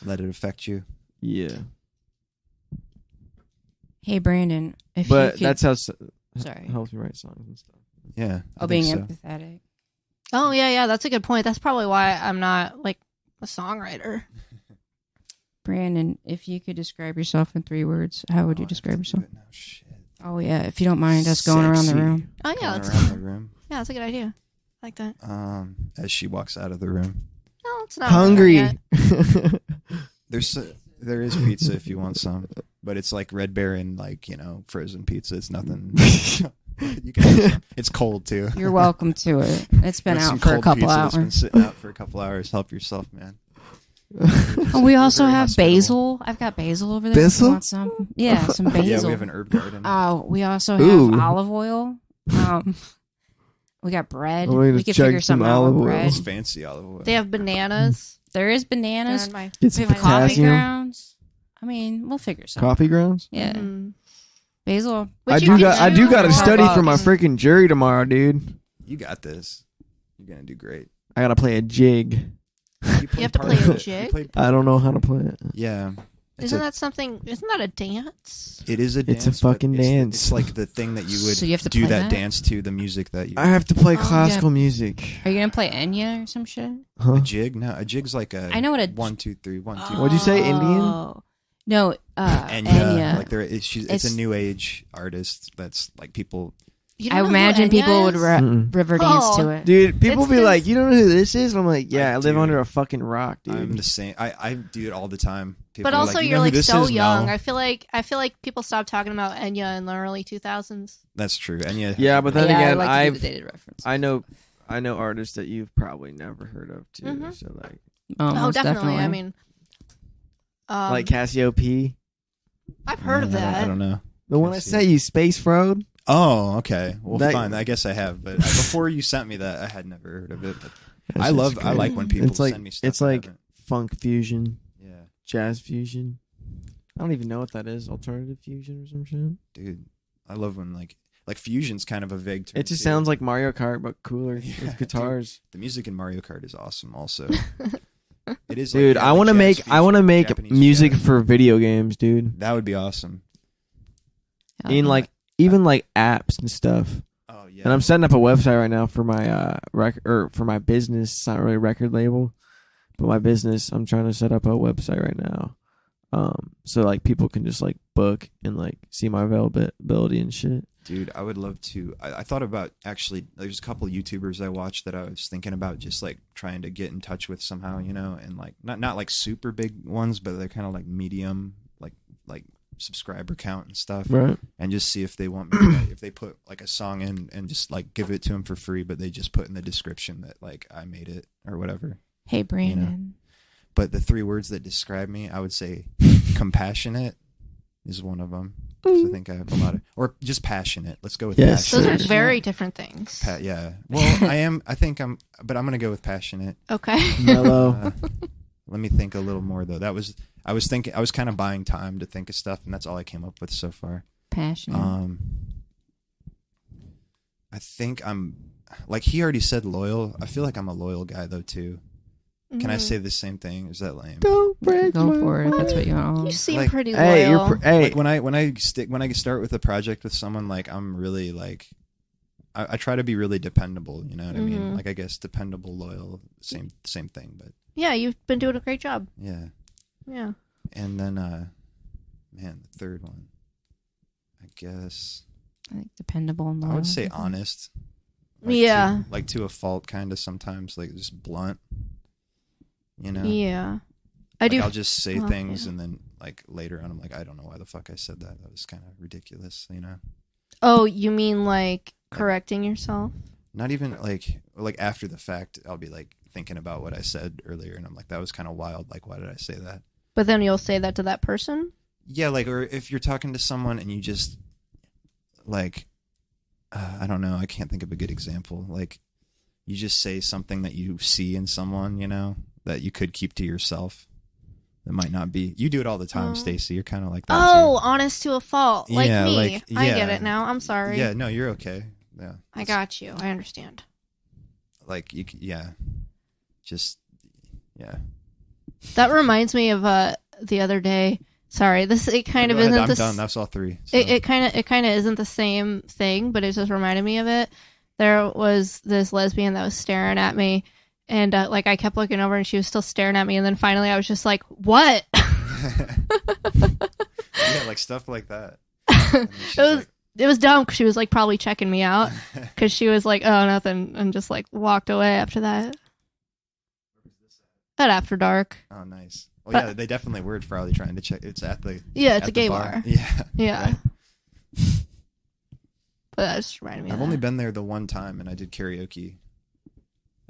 Let it affect you. Yeah. Hey, Brandon. If But you could, that's how Sorry. helps me write songs and stuff. Yeah. I being think so. empathetic. oh yeah, that's a good point. That's probably why I'm not like a songwriter. Brandon, if you could describe yourself in 3 words, how would Oh, you I have describe to do yourself? it now. Shit. Oh yeah, if you don't mind us going around the Sexy. room. Oh yeah, Going that's around the room. yeah, that's a good idea. I like that. As she walks out of the room. No, it's not Hungry. yet. There is pizza if you want some, but it's like Red Baron, like, you know, frozen pizza. It's nothing. You can have some. It's cold too. You're welcome to it. It's been Want some out for a cold couple pizza that's been hours. sitting out for a couple hours. Help yourself, man. Oh, we also very have hospitable. basil. I've got basil over there. If Basil? you want some? Yeah, some basil. Yeah, we have an herb garden. Oh, we also have Ooh. olive oil. We got bread. I'm ready to We could chug figure some something out olive with oil. bread. It's fancy olive oil. They have bananas. There is They're bananas. in my Get We some have coffee potassium. grounds. I mean, we'll figure something. Coffee grounds. Yeah, Mhm. basil. Which I you do can got do to for study for my $12. freaking jury tomorrow, dude. You got this. You're gonna do great. I gotta play a jig. You have to part play of a it. jig? You played I don't know how to play it. Yeah. Isn't that a dance? It is a It's dance. a fucking but dance. It's like the thing that you would So you have to do play that that? dance to, the music that you. I have to play Oh, classical music. Are you gonna play Enya or some shit? Huh? A jig? No, a jig's like a. I know what a 1, 2, 3, 1, 2. What'd you say, Indian? Oh. No, Enya. Enya. Like it's a It's- new age artist that's like people. You I don't know who imagine Enya people would is? Mm-mm. river dance Oh. to it. Dude, people It's be this- like, you don't know who this is? I'm like, yeah, I I live do. under a fucking rock, dude. I'm the same. I do it all the time. People But are also, like, you you're know who like this so is? young. No. I feel like people stopped talking about Enya in the early 2000s. That's true. Enya. Yeah, but then yeah, again, I like to do the dated reference. I know artists that you've probably never heard of too. Mhm. So like Oh, most definitely. I mean, like Cassiope, I've heard of that. I don't know. the one I Cassiope. sent you, Space Frog. Oh, okay. Well, That- fine. I guess I have. But before you sent me that, I had never heard of it. But That I shit's great. like when people It's like send me stuff. it's I like haven't- funk fusion, yeah, jazz fusion. I don't even know what that is. Alternative fusion or some shit. dude. I love when like fusion's kind of a vague term. It just too. sounds like Mario Kart but cooler Yeah, with guitars. The music in Mario Kart is awesome. Also, it is. Dude, like, I want to make Japanese music jazz. for video games, dude. That would be awesome. In like even like apps and stuff. Oh yeah. And I'm setting up a website right now for my for my business. It's not really a record label, but my business. I'm trying to set up a website right now, so like people can just like book and like see my availability and shit. Dude, I would love to. I thought about actually. There's a couple YouTubers I watched that I was thinking about just like trying to get in touch with somehow, you know, and like not like super big ones, but they're kind of like medium, like subscriber count and stuff, Right. and just see if they want me to, if they put like a song in and just like give it to them for free, but they just put in the description that like I made it or whatever. Hey, Brandon. But the 3 words that describe me, I would say compassionate is one of them. So I think I have a lot of, or just passionate. Let's go with Yes. Those passionate. are very different things. Yeah. Well, I am. I think I'm, but I'm gonna go with passionate. Okay. Mellow. Let me think a little more though. I was thinking. I was kind of buying time to think of stuff, and that's all I came up with so far. Passionate. I think I'm like he already said loyal. I feel like I'm a loyal guy though too. Can I say the same thing? Is that lame? Don't break Go my for it. That's what you You want. seem Like, pretty loyal. Hey, hey. Like when I start with a project with someone, like I'm really like I try to be really dependable. You know what I mean? Like I guess dependable, loyal, same thing. But Yeah, you've been doing a great job. yeah. Yeah. And then man, the third one, I guess I think dependable and I loyal. would say honest. Yeah. To a fault, kind of sometimes, like just blunt. You know? Yeah. I'll just say well, things yeah. and then like later on I'm like, I don't know why the fuck I said that. That was kind of ridiculous, you know? Oh, you mean like correcting yourself? Not even like after the fact, I'll be like thinking about what I said earlier and I'm like, that was kind of wild. Like, why did I say that? But then you'll say that to that person? Yeah, like, or if you're talking to someone and you just like, I don't know, I can't think of a good example. Like, you just say something that you see in someone, you know, that you could keep to yourself. That might not be. You do it all the time, Stacey. You're kind of like that. Oh, too. honest to a fault. Like Yeah, me. like, I yeah. get it now. I'm sorry. Yeah, no, you're okay. Yeah, I got you. I understand. like yeah, just yeah. That reminds me of the other day. Sorry, it kind of Go ahead, isn't I'm the done. That's all three. So. It kind of isn't the same thing, but it just reminded me of it. There was this lesbian that was staring at me, and like I kept looking over, and she was still staring at me, and then finally I was just like, "What?" Yeah, like stuff like that. It was dumb because she was like probably checking me out because she was like, "Oh, nothing," and just like walked away after that. At After Dark. Oh, nice. Well, yeah, they definitely were probably trying to check. It's at the Yeah, it's at a the gay bar. Yeah, Yeah. right. But that just reminded me of I've that. only been there the one time, and I did karaoke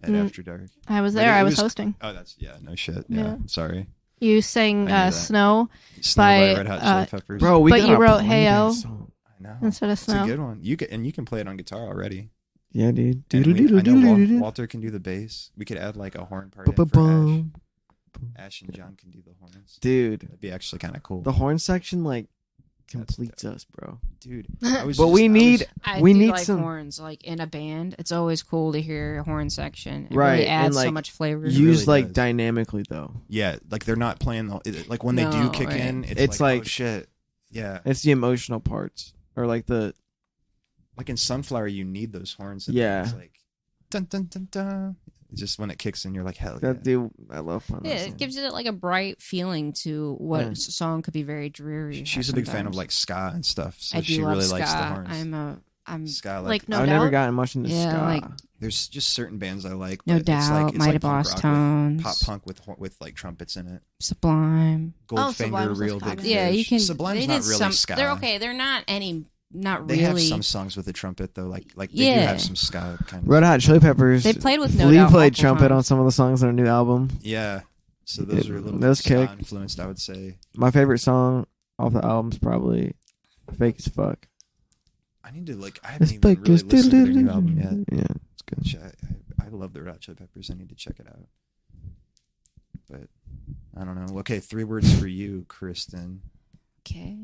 at Mm. After Dark. I was Like, there. it I was was- hosting. Oh, that's no shit. Yeah, Yeah. sorry. You sang I knew that. Snow Snow by, Red Hot Chili Peppers. Bro, we But got you a wrote play Hey that O. song. I know. instead of It's a Snow. good one. You can play it on guitar already. Yeah, dude. And I know Walter can do the bass. We could add like a horn part in for Ash. Ba-ba-bum. Ash and John can do the horns. Dude, That'd be actually kind of cool. the horn section like That's completes us, bro. Dude, But we need I do need like some horns. Like in a band, it's always cool to hear a horn section. It Right, really adds and, so like, much flavor. It used really like does. dynamically though. Yeah, like they're not playing like when they do No, kick right. in, It's it's like, like- oh shit. Yeah. It's the emotional parts or like the Like in Sunflower you need those horns and Yeah. it's like dun dun dun dun. Just when it kicks in you're like hell yeah. that dude. I love fun. Yeah, it gives it like a bright feeling to what Yeah. song could be very dreary. She's a big fan of sometimes. like ska and stuff, so I do she love really ska. likes the horns. I'm Ska Like, no I've doubt. never gotten much into Yeah, ska. like- there's just certain bands I like. No but it's Doubt, like, it's Mighty like punk Boss rock with Tones. pop punk with like trumpets in it. Sublime. Goldfinger, Sublime was Real a Big ska Fish. band. Yeah, you can. Sublime's they not did really some. ska. They're okay. They're not any. Not They really. have some songs with a trumpet though, like they do Yeah. have some ska kind of. Red Hot Chili Peppers. They played with No Flea Doubt played multiple trumpet on times. some of the songs on their new album. Yeah, so those are a little those ska kick. influenced, I would say. My favorite song off the album is probably "Fake as Fuck." I need to I haven't It's even fake really as listened to their new album yet. Yeah, it's good. Which I love the Red Hot Chili Peppers. I need to check it out. But I don't know. Okay, 3 words for you, Kristen. Okay.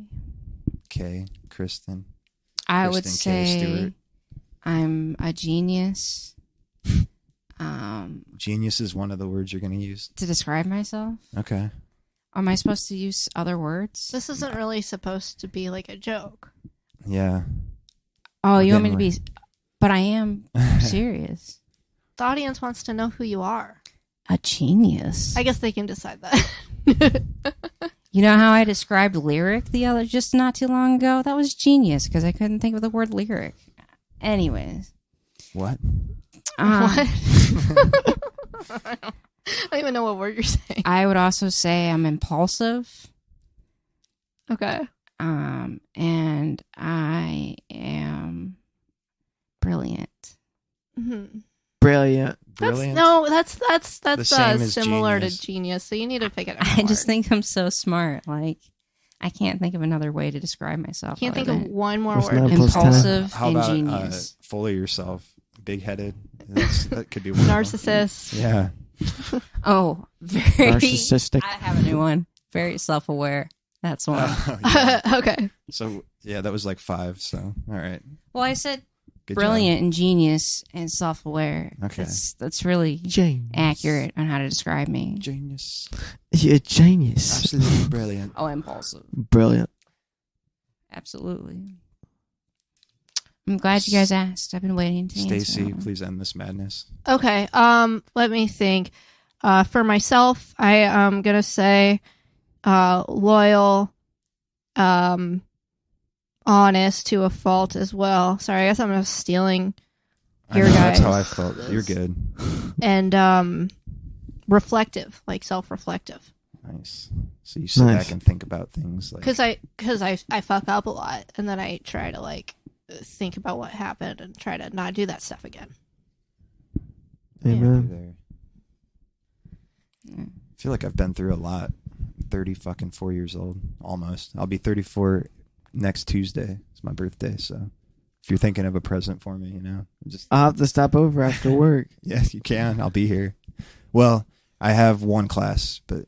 K, Kristen. I would Kristen K. say Stewart. I'm a genius. Genius is one of the words you're going to use. To describe myself, Okay. am I supposed to use other words? This isn't really supposed to be like a joke. Yeah. Oh, you want me to Again, be? But I am serious. The audience wants to know who you are. A genius. I guess they can decide that. You know how I described lyric just not too long ago? That was genius because I couldn't think of the word lyric. Anyways. What? What? I don't even know what word you're saying. I would also say I'm impulsive. Okay. And I am brilliant. Mm-hmm. Brilliant. Brilliant? That's The same as similar genius. to genius. So you need to pick it. I just think I'm so smart. Like, I can't think of another way to describe myself. Can't think other of than one more What's word. not plus 10? impulsive How and about genius. full of yourself, big-headed? That could be one. of them. Narcissist. Yeah. Oh, very. Narcissistic. I have a new one. Very self-aware. That's one. Yeah. Okay. So yeah, that was like 5. So all right. Well, I said Good brilliant and genius and self-aware. Okay. That's really Genius. accurate on how to describe me. Genius. You're a genius. Absolutely brilliant. Oh, impulsive. Brilliant. Absolutely. I'm glad you guys asked. I've been waiting to answer. Stacy, that one. please end this madness. Okay. Let me think. For myself, I am gonna say, loyal, honest to a fault as well. Sorry, I guess I'm just stealing I your know, guys. that's how I felt. You're good. And reflective, like self-reflective. Nice. So you sit Nice. back and think about things like Because I fuck up a lot, and then I try to like think about what happened and try to not do that stuff again. Amen. I feel like I've been through a lot. 4 years old, almost. I'll be 34 next Tuesday. It's my birthday, so if you're thinking of a present for me, just I'll have to stop over after work. yes, you can. I'll be here. Well, I have one class, but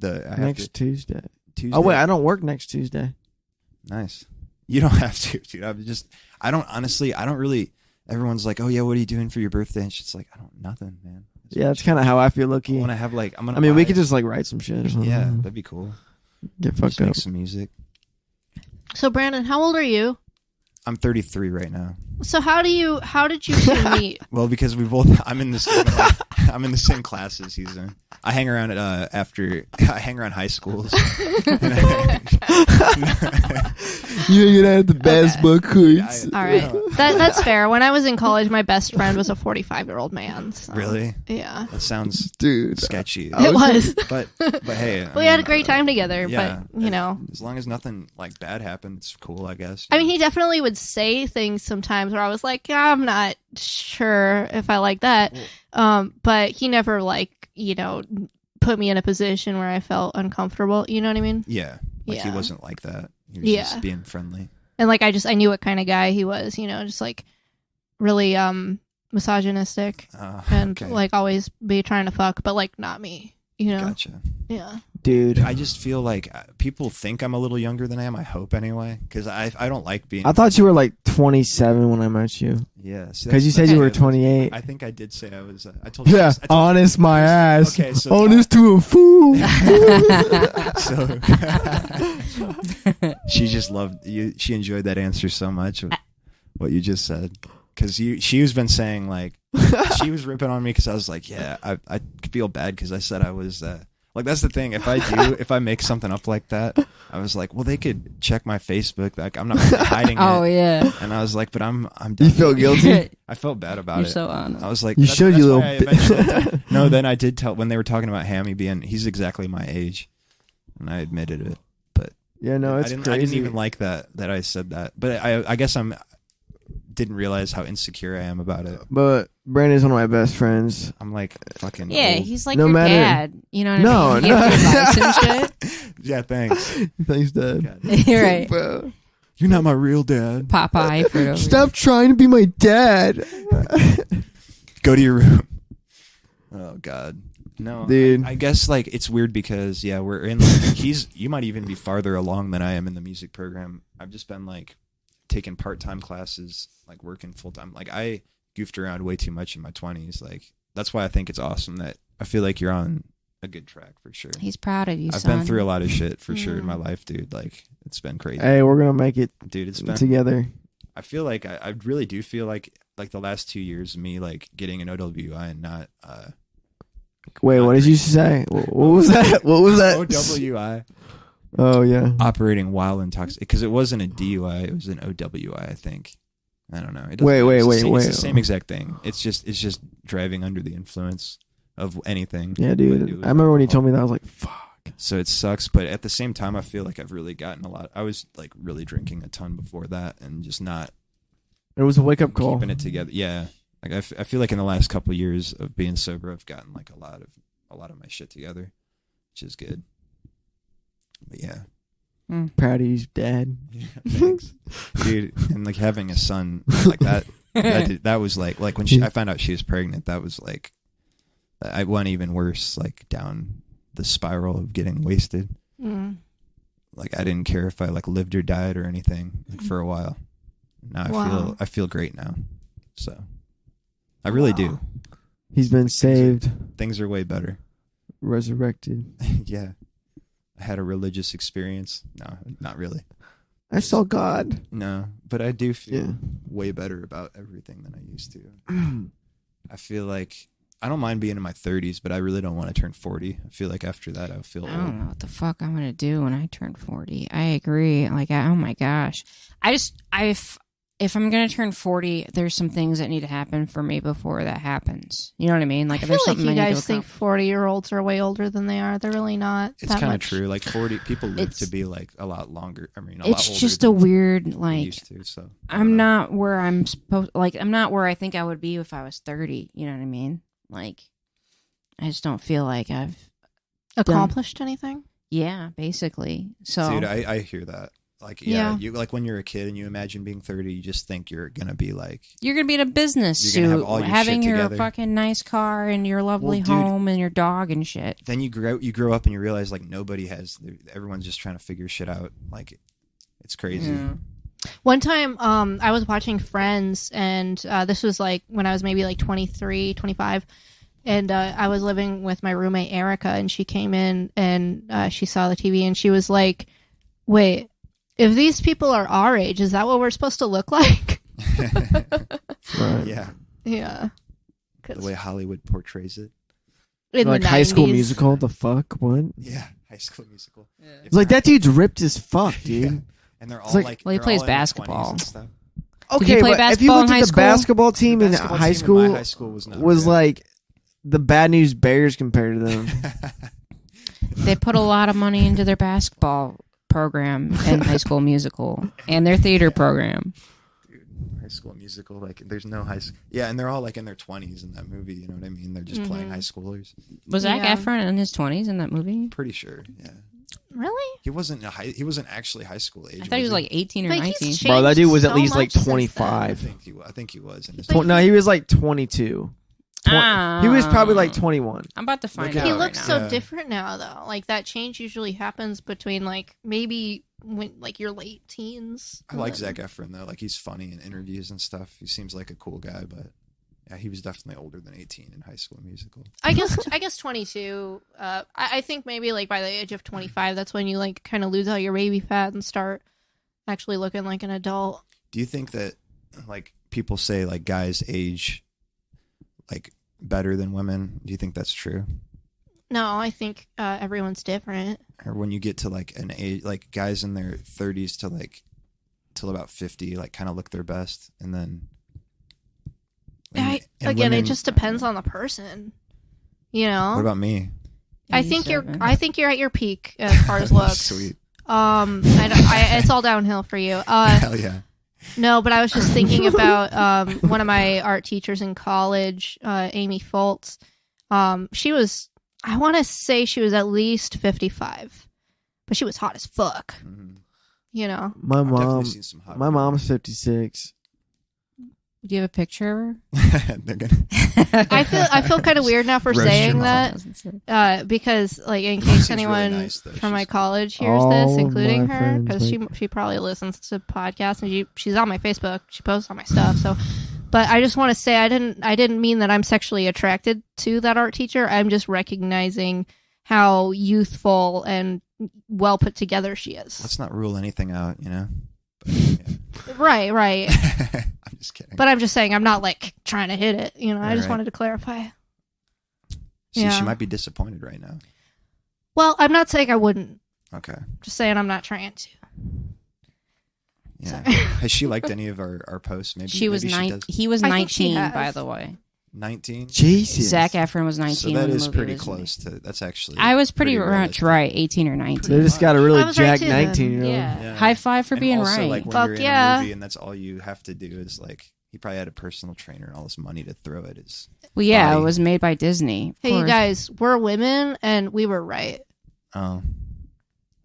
I have Next Tuesday. Tuesday. Oh, wait, I don't work next Tuesday. Nice. You don't have to, dude. I don't really. Everyone's like, "Oh yeah, what are you doing for your birthday?" And she's like, nothing, man. Yeah, that's kind of how I feel, I low-key. want to have like I'm gonna. I mean, we buy- could just like write some shit or something. Yeah, that'd be cool. Get Just fucked make up. some music. So Brandon, how old are you? I'm 33 right now. So how did you two meet? Well, because I'm in the same class as he's in. I hang around I hang around high schools. You're gonna have the best book quotes. All right, that's fair. When I was in college, my best friend was a 45-year-old man. So, Really? Yeah. That sounds Dude. sketchy. It was. But hey, We had a great time together, yeah, but you know. as long as nothing like bad happened, it's cool, I guess. I mean, he definitely would say things sometimes where I was like, yeah, I'm not sure if I like that. But he never put me in a position where I felt uncomfortable. You know what I mean? Yeah, he Yeah. wasn't like that. He was Yeah. just being friendly. And I knew what kind of guy he was, just like really misogynistic and okay. always be trying to fuck, but not me, Gotcha. Yeah. Dude. I just feel like people think I'm a little younger than I am. I hope anyway, because I don't like being. I thought you were like 27 when I met you. Yeah, Because you said you were 28. I think I did say I was. I told you. Yeah, I told honest my ass. Okay, so honest to a fool. So she just loved you. She enjoyed that answer so much. What you just said, because she's been saying she was ripping on me because I was like, yeah, I feel bad because I said I was. That's the thing. If I make something up like that, I was like, well, they could check my Facebook. I'm not hiding Oh it. yeah. And I was like, but I'm You done. feel guilty? I felt bad about You're it. so honest. I was like, You should, you little why I eventually no, then I did tell when they were talking about Hammy he's exactly my age, and I admitted it. But Yeah, no, it's I crazy. didn't even like that I said that. But I guess didn't realize how insecure I am about it. But Brandon's one of my best friends. I'm like fucking Yeah, old. he's like No your matter- dad. You know what No, I mean? He no. gives you advice and shit. Yeah, thanks. Thanks, Dad. God. You're right. Bro. You're not my real dad. Popeye for over. Stop trying to be my dad. Go to your room. Oh God. No, Dude. I guess it's weird because we're in you might even be farther along than I am in the music program. I've just been taking part-time classes, working full-time. I goofed around way too much in my 20s. That's why I think it's awesome that I feel like you're on a good track for sure. He's proud of you, I've son. been through a lot of shit for sure in my life, dude. It's been crazy. Hey, we're gonna make it Dude, it's been together. I feel like I really do feel like the last 2 years of me getting an OWI and not Wait, what did you say? What was that? What was that? OWI. Oh yeah. Operating while intoxicated, because it wasn't a DUI, it was an OWI, I think. I don't know. It doesn't Wait, matter. It's the same- wait. It's the same exact thing. It's just driving under the influence of anything. Yeah, But dude. it was I remember when you alcohol. told me that. I was like, "Fuck." So it sucks, but at the same time, I feel like I've really gotten a lot. I was really drinking a ton before that, and just not It was a wake up call. keeping it together. Yeah, I feel like in the last couple of years of being sober, I've gotten a lot of my shit together, which is good. But yeah. Proud of you, Dad. Yeah, thanks, dude. And having a son that that was when I found out she was pregnant. That was I went even worse, down the spiral of getting wasted. Mm. I didn't care if I lived or died or anything for a while. Now Wow. I feel great now. So I really do. He's been saved, Things are way better. resurrected. Yeah. I had a religious experience. No, not really. I saw God. No, but I do feel Yeah. way better about everything than I used to. I feel like I don't mind being in my 30s, but I really don't want to turn 40. I feel like after that, I'll feel I old. don't know what the fuck I'm gonna do when I turn 40. I agree. Like, oh my gosh, if I'm gonna turn 40, there's some things that need to happen for me before that happens. You know what I mean? Like, I if feel there's like something you I need guys to think 40-year-olds are way older than they are. They're really not. It's that kind of much. true. Like 40 people live It's- to be like a lot longer. I mean, a lot it's older just than a weird we like. used to. So I don't I'm know. not where I'm supposed. Like, I'm not where I think I would be if I was 30. You know what I mean? Like, I just don't feel like I've. Accomplished anything? Yeah, basically. So Dude, I hear that. Like, yeah, Yeah. you like when you're a kid and you imagine being 30, you just think you're gonna be like, you're gonna be in a business You're suit, gonna have all your having shit your together. fucking nice car and your lovely dude. home and your dog and shit. then you grow up and you realize like nobody has. Everyone's just trying to figure shit out. Like, it's crazy. Yeah. One time, I was watching Friends, and this was like when I was maybe like 23, 25. And I was living with my roommate, Erica, and she came in and she saw the TV and she was like, wait, if these people are our age, is that what we're supposed to look like? Right. Yeah, Yeah. the way Hollywood portrays it. In Like the High School 90s. Musical. The fuck? What? Yeah, High School Musical. It's like that dude's ripped as fuck, dude. Yeah. And they're all like- like, Well, he they're plays all in their 20s basketball. and stuff. Did you play but if you basketball looked in at high the school? basketball team The in basketball high team in my school high school was not was good. like the Bad News Bears compared to them. They put a lot of money into their basketball program and High School Musical and their theater program. High School Musical, like there's no high school. Yeah, and they're all like in their 20s in that movie. You know what I mean? They're just playing high schoolers. Was Zac Yeah. Efron in his 20s in that movie? Pretty sure. Yeah, Really? he wasn't he wasn't actually high school age. I thought he was like 18 or But he's 19. changed Bro, that dude was at so least like much since then. 25. I think he was. In his No, he was like 22. He was probably like 21. I'm about to find Look out. it He up. right looks now. so Yeah. different now, though. Like that change usually happens between like maybe when like your late teens. I like Zac Efron though. Like he's funny in interviews and stuff. He seems like a cool guy, but yeah, he was definitely older than 18 in High School Musical. I guess 22. I think maybe like by the age of 25, that's when you like kind of lose all your baby fat and start actually looking like an adult. Do you think that like people say like guys age like better than women? Do you think that's true? No, I think everyone's different. Or when you get to like an age, like guys in their 30s to like till about 50, like kind of look their best, and then and Again, it women- just depends on the person. You know, What about me? I think you're 87. at your peak as far as looks. Sweet. It's all downhill for you. Hell yeah. No, but I was just thinking about one of my art teachers in college, Amy Foltz. She was, I want to say she was at least 55, but she was hot as fuck. Mhm. You know, My I've definitely mom, seen some hot my women. mom's 56. Do you have a picture? They're gonna. I feel kind of weird now for Roast your saying mom. that, because like in case She's anyone really nice, though. from my She's- college hears All this, of including my her, friends because she probably listens to podcasts and she's on my Facebook. She posts on my stuff. So, but I just want to say I didn't mean that I'm sexually attracted to that art teacher. I'm just recognizing how youthful and well put together she is. Let's not rule anything out, you know. But, yeah. Right. I'm just kidding. But I'm just saying I'm not like trying to hit it. You know, I just Right. wanted to clarify. See, yeah. she might be disappointed right now. Well, I'm not saying I wouldn't. Okay. Just saying I'm not trying to. Yeah. Sorry. Has she liked any of our posts? Maybe She was maybe nine. does. He was I think she 19, has. by the way. 19. Jesus. Zac Efron was 19. So when that the is movie pretty was close to. That's actually. I was pretty much realistic. right, 18 or They 19. just got a really I was right jacked too, then. 19-year-old. Yeah. Yeah. High five for And being also, right. Like when Fuck you're in yeah. a movie and that's all you have to do is like he probably had a personal trainer and all this money to throw at his. Well, yeah, body. it was made by Disney. of Hey, you course. guys, we're women and we were right. Oh.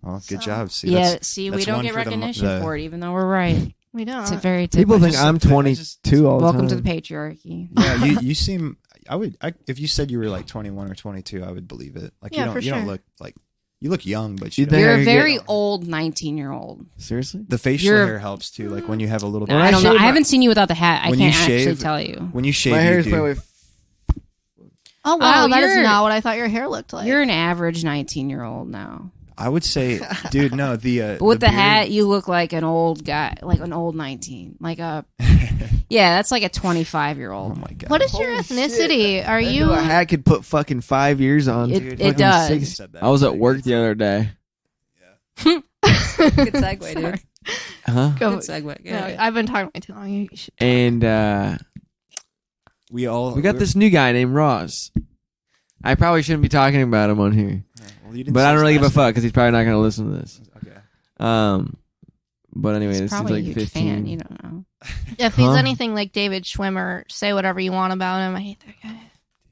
Well, good So- job. See, Yeah, that's- see, we that's don't one get for the- recognition the- for it, even though we're right. We don't. It's a very People typical. think I'm 22 all the Welcome to time. the patriarchy. Yeah, you seem. If you said you were like 21 or 22, I would believe it. Like Yeah, you for don't sure. look like You look young, but you The You're don't. a hair very get- old 19-year-old. Seriously? The facial You're- hair helps too. Like when you have a little bit. When I don't know. shave I my- haven't seen you without the hat. I When can't you actually shave- tell you. When you shave, My hair you is do. probably Oh wow, Oh, that is you're- not what I thought your hair looked like. You're an average 19-year-old now. I would say, dude, no. The But with the beard- hat, you look like an old guy, like an old 19. Like a, yeah, that's like a 25-year-old. Oh my god. What is your Holy ethnicity? shit. Are I you? knew a hat could put fucking 5 years on. It- dude. it Fucking does. 6. Said that. I was at work the other day. Good segue, Sorry. Huh? Go- Good segue. No, I've been talking way too long. You should. And We all. we got this new guy named Ross. I probably shouldn't be talking about him on here, Well, you didn't but say I don't his really give a last fuck because he's probably not going to listen to this. name. Okay. But anyway, He's this is probably a like huge 15. fan. You don't know. If he's Huh? anything like David Schwimmer, say whatever you want about him. I hate that guy.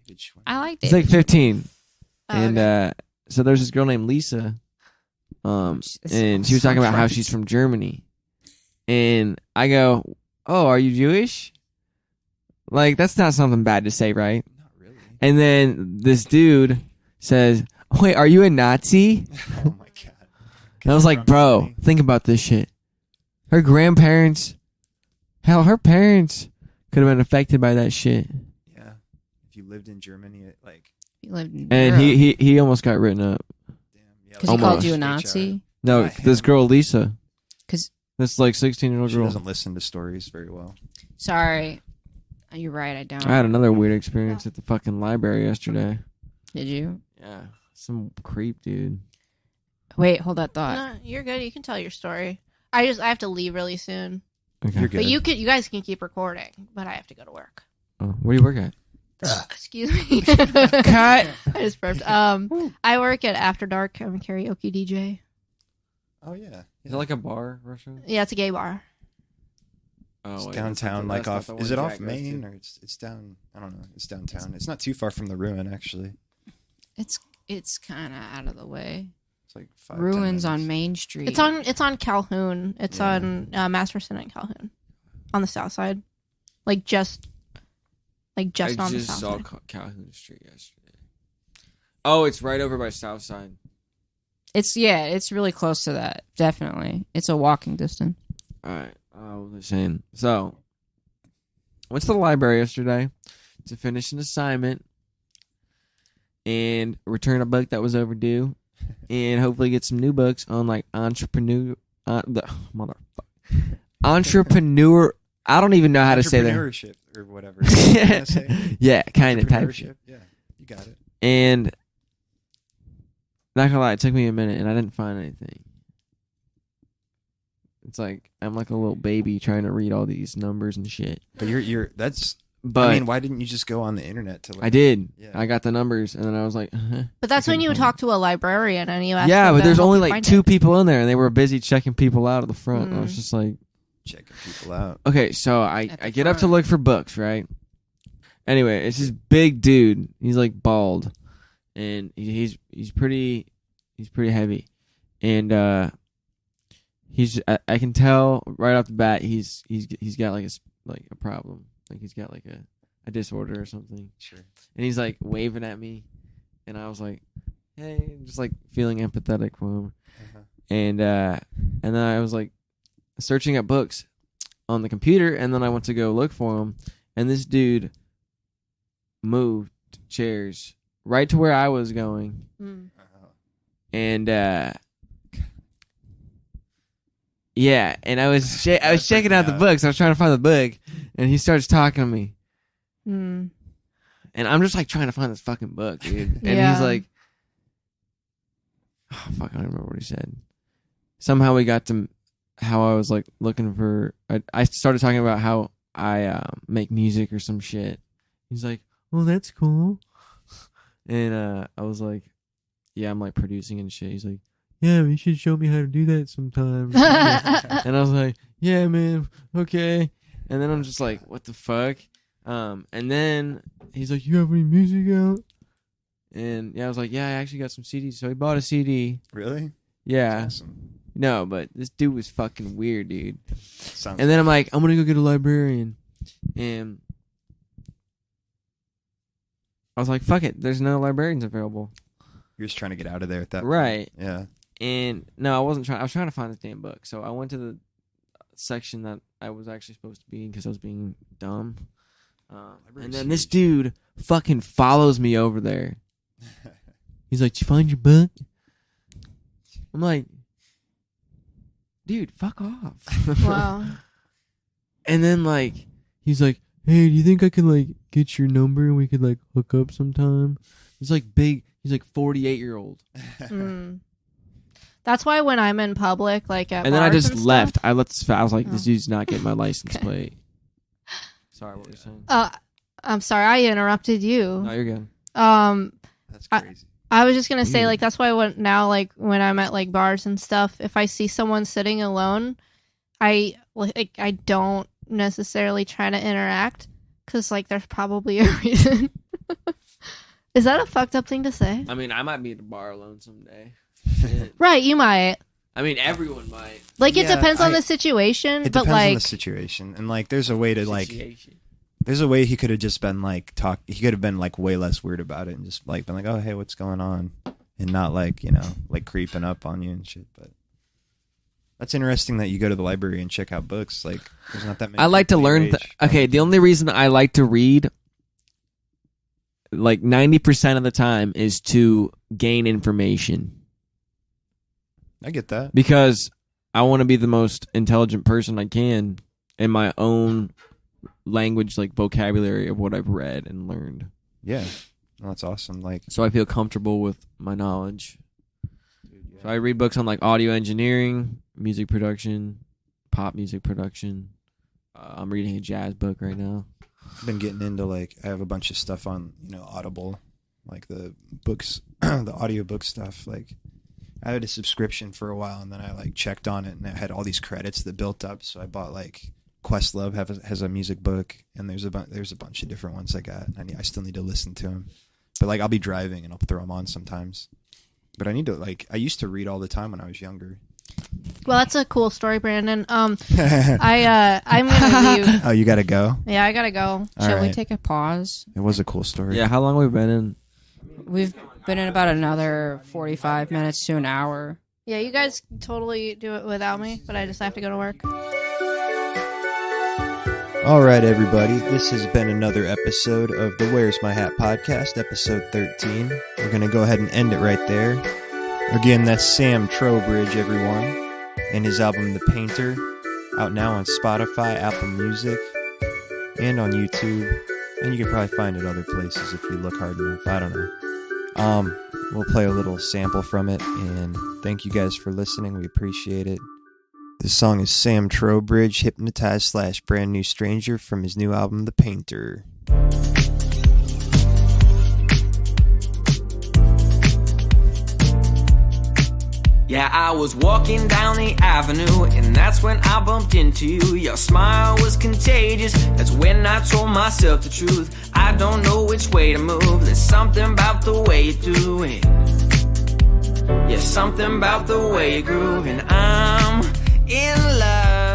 David Schwimmer. I like He's David. like 15, Oh, and okay. so there's this girl named Lisa, and she was talking about how she's from Germany, and I go, "Oh, are you Jewish?" Like that's not something bad to say, right? Not really. And then this dude says, "Wait, are you a Nazi?" Oh my god. And I was like, "Bro, think about this shit. Her grandparents, hell, her parents could have been affected by that shit." Yeah. If you lived in Germany, like, He lived in And Europe. he almost got written up. damn. Yeah, Because he Almost. called you a HR. Nazi. No, By this him. girl Lisa. 'Cause- this like 16-year-old She girl. doesn't listen to stories very well. Sorry. You're right, I don't. I had another weird experience at the fucking library yesterday. Did you? Yeah, some creep dude. Wait, hold that thought. No, you're good. You can tell your story. I have to leave really soon. Okay. You're good. But you guys can keep recording. But I have to go to work. Oh, where do you work at? Excuse me. Cut. I just burped. I work at After Dark. I'm a karaoke DJ. Oh yeah. Is it like a bar restaurant? Yeah, it's a gay bar. Oh, It's wait, downtown, that's like not off. the Is one it off Jack goes Main to. or it's down? I don't know. It's downtown. It's not too far from the ruin, actually. It's kind of out of the way. It's like 5-10 Ruins on minutes. Main Street. It's on Calhoun. It's Yeah. on Masterson and Calhoun, on the south side, like just I on the just south saw side. Calhoun Street yesterday. Oh, it's right over by Southside. It's really close to that. Definitely, it's a walking distance. All right. What was I saying? So, went to the library yesterday to finish an assignment and return a book that was overdue, and hopefully get some new books on like entrepreneur. Entrepreneur. I don't even know how to say that. Entrepreneurship or whatever. Is that what you're gonna say? Yeah, kind of type shit. Entrepreneurship? Yeah, you got it. And not gonna lie, it took me a minute, and I didn't find anything. It's like I'm like a little baby trying to read all these numbers and shit. But you're that's. But I mean, why didn't you just go on the internet to? Look I did. Yeah. I got the numbers, and then I was like, But that's when you would talk to a librarian and you ask yeah, them but to there's help only you like find 2 it. people in there, and they were busy checking people out of the front. I was Mm. just like, checking people out. okay, so At the I get up to front. look for books, right? Anyway, it's this big dude. He's like bald, and he's pretty heavy, and I can tell right off the bat he's got like a problem, like he's got like a disorder or something. Sure. And he's like waving at me, and I was like, hey, just like feeling empathetic for him. Uh-huh. And then I was like searching up books on the computer, and then I went to go look for them, and this dude moved chairs right to where I was going, Mm. and yeah, and I was checking out the books. I was trying to find the book, and he starts talking to me, Mm. and I'm just like trying to find this fucking book, dude. And Yeah. he's like, oh, fuck, I don't remember what he said. Somehow we got to how I was like looking for. I started talking about how I make music or some shit. He's like, "Oh, that's cool," and I was like, "Yeah, I'm like producing and shit." He's like, "Yeah, you should show me how to do that sometime." And I was like, "Yeah, man, okay." And then I'm just like, "What the fuck?" And then he's like, "You have any music out?" And yeah, I was like, "Yeah, I actually got some CDs." So he bought a CD. Really? Yeah. That's awesome. No, but this dude was fucking weird, dude. Sounds. And then I'm like, I'm gonna go get a librarian, and I was like, fuck it, there's no librarians available. You're just trying to get out of there at that point. Right. Yeah. And no, I wasn't trying. I was trying to find this damn book. So I went to the section that I was actually supposed to be in because I was being dumb. And then this dude fucking follows me over there. He's like, "Did you find your book?" I'm like, "Dude, fuck off." Wow. And then like he's like, "Hey, do you think I can like get your number and we could like hook up sometime?" He's like big. He's like 48-year-old. That's why when I'm in public, like at And then I bars just and left. stuff- I was like, "This dude's not getting my license plate." Sorry, what were you saying? I'm sorry, I interrupted you. No, you're good. That's crazy. I was just gonna say, like, that's why when I'm at like bars and stuff, if I see someone sitting alone, I don't necessarily try to interact because like there's probably a reason. Is that a fucked up thing to say? I mean, I might be at the bar alone someday. Right, you might. I mean, everyone might. Like, it Yeah, depends on the situation, It but depends like, on the situation, and like, there's a way to like, Situation. there's a way he could have just been like He could have been like way less weird about it, and just like been like, "Oh, hey, what's going on?" and not like like creeping up on you and shit. But that's interesting that you go to the library and check out books. Like, there's not that many. I like to people your learn. age. Okay, the only reason I like to read, like 90% of the time, is to gain information. I get that. Because I want to be the most intelligent person I can in my own language, like vocabulary of what I've read and learned. Yeah, well, that's awesome. Like, So I feel comfortable with my knowledge. So I read books on like audio engineering, music production, pop music production. I'm reading a jazz book right now. I've been getting into like, I have a bunch of stuff on Audible, like the books, the audiobook stuff. Like, I had a subscription for a while, and then I like checked on it, and it had all these credits that built up. So I bought like Questlove has a music book, and there's a bunch of different ones I got. I still need to listen to them, but like I'll be driving and I'll throw them on sometimes. But I need to I used to read all the time when I was younger. well, that's a cool story, Brandon. I'm gonna leave. Oh, you gotta go. Yeah, I gotta go. All Shall we right. take a pause? It was a cool story. Yeah, how long have we been in? We've been in about another 45 minutes to an hour. Yeah, you guys totally do it without me, but I just have to go to work. All right, everybody. This has been another episode of the Where's My Hat podcast, episode 13. We're going to go ahead and end it right there. Again, that's Sam Trowbridge, everyone, and his album The Painter, out now on Spotify, Apple Music, and on YouTube. And you can probably find it other places if you look hard enough. I don't know. We'll play a little sample from it, and thank you guys for listening. We appreciate it. This song is Sam Trowbridge, Hypnotized / Brand New Stranger, from his new album, The Painter. Yeah, I was walking down the avenue, and that's when I bumped into you. Your smile was contagious, that's when I told myself the truth. I don't know which way to move, there's something about the way you do it. Yeah, something about the way you groove, and I'm in love.